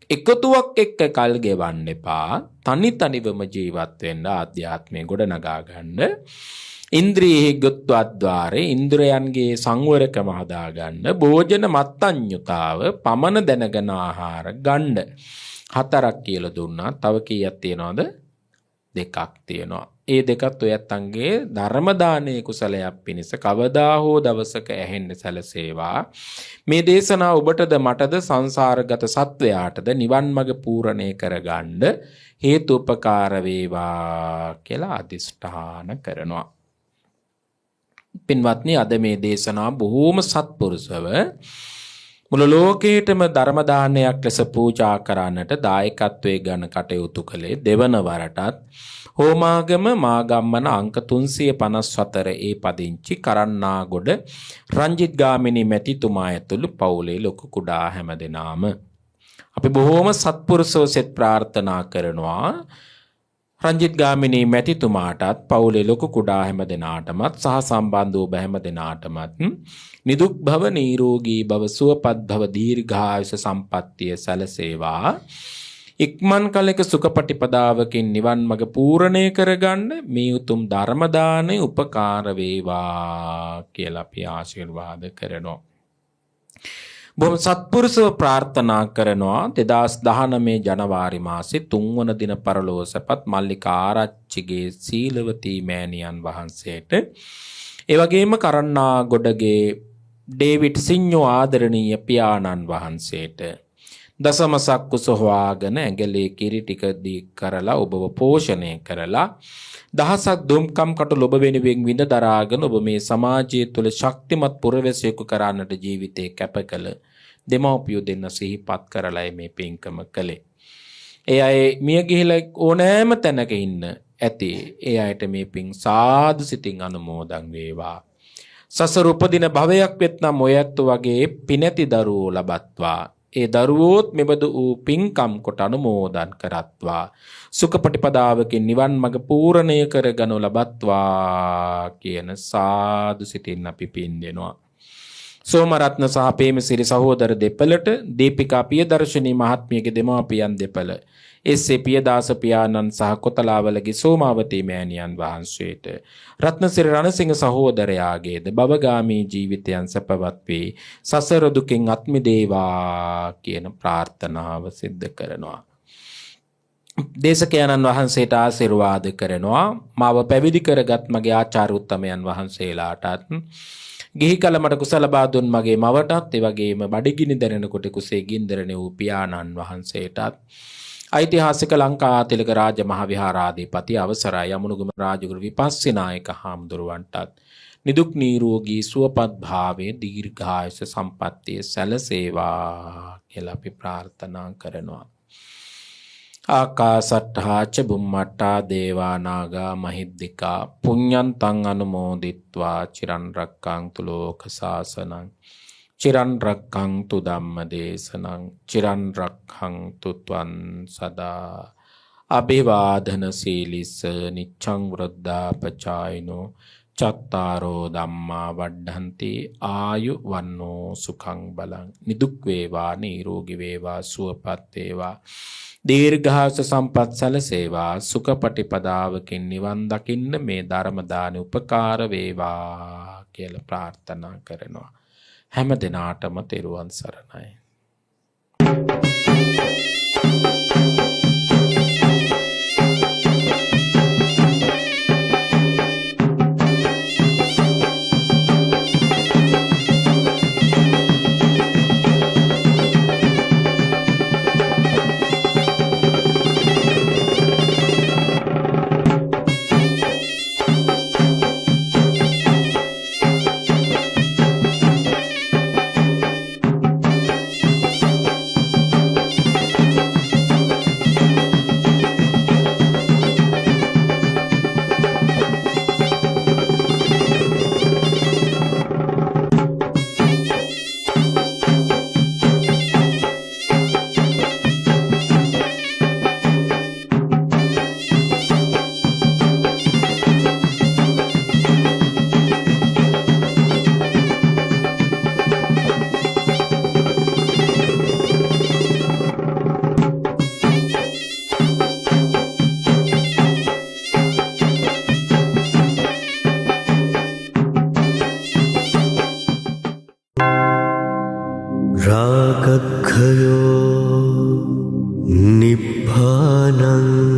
එකතුවක් එක්ක කල් ගෙවන්න එපා. තනිවම ජීවත් වෙන්න ආධ්‍යාත්මය ගොඩනගා ගන්න. ඉන්ද්‍රියෙහි ගොත්වද්වාරේ ඉන්ද්‍රයන්ගේ සංවරකම හදා ගන්න. භෝජන මත්තඤ්ඤුතාව පමන දැනගෙන ආහාර ගන්න. 4ක් කියලා දුන්නා. තව කීයක් තියනවද? 2ක් තියෙනවා. ඒ දෙකත් ඔයත්න්ගේ ධර්ම දානයේ කුසලයක් පිණිස කවදා හෝ දවසක ඇහෙන්න සැලසේවා. මේ දේශනාව ඔබටද මටද සංසාරගත සත්වයාටද නිවන් මඟ පූර්ණේ කරගන්න හේතු උපකාර වේවා කියලා අදිෂ්ඨාන කරනවා. පින්වත්නි, අද මේ දේශනාව බොහෝම සත්පුරුෂව මුළු ලෝකයටම ධර්ම දානයක් ලෙස පූජා කරන්නට දායකත්වයේ ගන්න කටයුතු කළේ දෙවන වරටත් හෝමාගම මාගම්මන අංක 354 ඒ පදිංචි කරන්නාගොඩ රංජිත් ගාමිණී මැතිතුමා ඇතුළු පවුලේ ලොකු කුඩා හැමදෙනාම අපි බොහෝම සත්පුරුෂව සෙත් ප්‍රාර්ථනා කරනවා. රංජිත් ගාමිණී මැතිතුමාටත් පවුලේ ලොකු කුඩා හැමදෙනාටමත් සහ සම්බන්ධ ඔබ හැමදෙනාටමත් නිදුක් භව නිරෝගී භව සුවපත් භව දීර්ඝායුෂ සම්පන්නිය සැලසේවා. ඉක්මන් කලක සුඛපටිපදාවකින් නිවන් මඟ පූර්ණේ කරගන්න මේ උතුම් ධර්ම දානේ උපකාර වේවා කියලා අපි ආශිර්වාද කරනවා. බොහොම සත්පුරුෂව ප්‍රාර්ථනා කරනවා 2019 ජනවාරි මාසේ 3 වන දින පරලෝසපත් මල්ලිකා ආරච්චිගේ සීලවතී මෑණියන් වහන්සේට ඒ වගේම කරන්නාගොඩගේ ඩේවිඩ් සිඤ්ඤෝ ආදරණීය පියාණන් වහන්සේට දසමසක් කුස හොයාගෙන ඇඟලේ කිරි ටික දී කරලා ඔබව පෝෂණය කරලා දහසක් දුම්කම් කටු ඔබ වෙනුවෙන් විඳ දරාගෙන ඔබ මේ සමාජය තුළ ශක්තිමත් පුරවැසියෙකු කරන්නට ජීවිතේ කැප කළ දෙමව්පියෝ දෙන්න සිහිපත් කරලා මේ පින්කම කළේ. ඒ අය මිය ගිහිලා ඕනෑම තැනක ඉන්න ඇති. ඒ අයට මේ පින් සාදු සිතින් අනුමෝදන් වේවා. සසර උපදින භවයක් වෙත්නම් ඔයත් වගේ පිනැති දරුවෝ ලබත්වා. ඒ දරුවෝත් මෙබඳු වූ පින්කම් කොට අනුමෝදන් කරත්වා. සුඛපටිපදාවකින් නිවන් මඟ පූර්ණය කරගනු ලබත්වා කියන සාදු සිතින් අපි පින් දෙනවා. සෝමරත්න සහ පේමසිරි සහෝදර දෙපළට, දීපිකා පියදර්ශනී මහත්මියගේ දෙමාපියන් දෙපළ, එස්.ඒ. පියදාස පියාණන් සහ කොතලාවලගේ සෝමාවතී මෑණියන් වහන්සේට, රත්නසිරි රණසිංහ සහෝදරයාගේද භවගාමී ජීවිතයන් සැපවත් වේ, සසර දුකින් අත් මිදේවා කියන ප්‍රාර්ථනාව සිද්ධ කරනවා. දේශකයන්න් වහන්සේට ආශිර්වාද කරනවා. මාව පැවිදි කරගත් මගේ ආචාර්ය උත්තමයන් වහන්සේලාටත්, ගිහි කල මට කුසල බාදුන් මගේ මවටත්, ඒ වගේම බඩගිනි දැනෙනකොට කුසේ ගින්දරනේ වූ පියාණන් වහන්සේටත්, ඓතිහාසික ලංකාතිලක රාජ මහ විහාරාධිපති අවසරයි යමුණුගම රාජගුරු විපස්සිනායක හාමුදුරුවන්ටත් නිදුක් නිරෝගී සුවපත් භාවයේ දීර්ඝායුෂ සම්පන්නිය සැලසේවා කියලා අපි ප්‍රාර්ථනා කරනවා. ආකාසට්ඨා ච බුම්මට්ඨා දේවා නාග මහිද්దికා පුඤ්ඤන්තං අනුමෝදිත්වා චිරන් රක්ඛන්තු ලෝක සාසනං චිරන් රක්ඛන්තු ධම්ම දේශනං චිරන් රක්ඛන්තු ත්වං සදා. අභිවාදන සීලිස නිච්ඡං වෘද්ධාපචායිනෝ චත්තාරෝ ධම්මා වඩ්ඩන්ති ආයු වන්නෝ සුඛං බලං. නිදුක් වේවා නිරෝගී වේවා සුවපත් වේවා දීර්ඝාස සම්පත් සැලසේවා. සුඛපටිපදාවකින් නිවන් දකින්න මේ ධර්ම දාන උපකාර වේවා කියලා ප්‍රාර්ථනා කරනවා. හැම දිනාටම තෙරුවන් සරණයි. रागखयो निब्बानं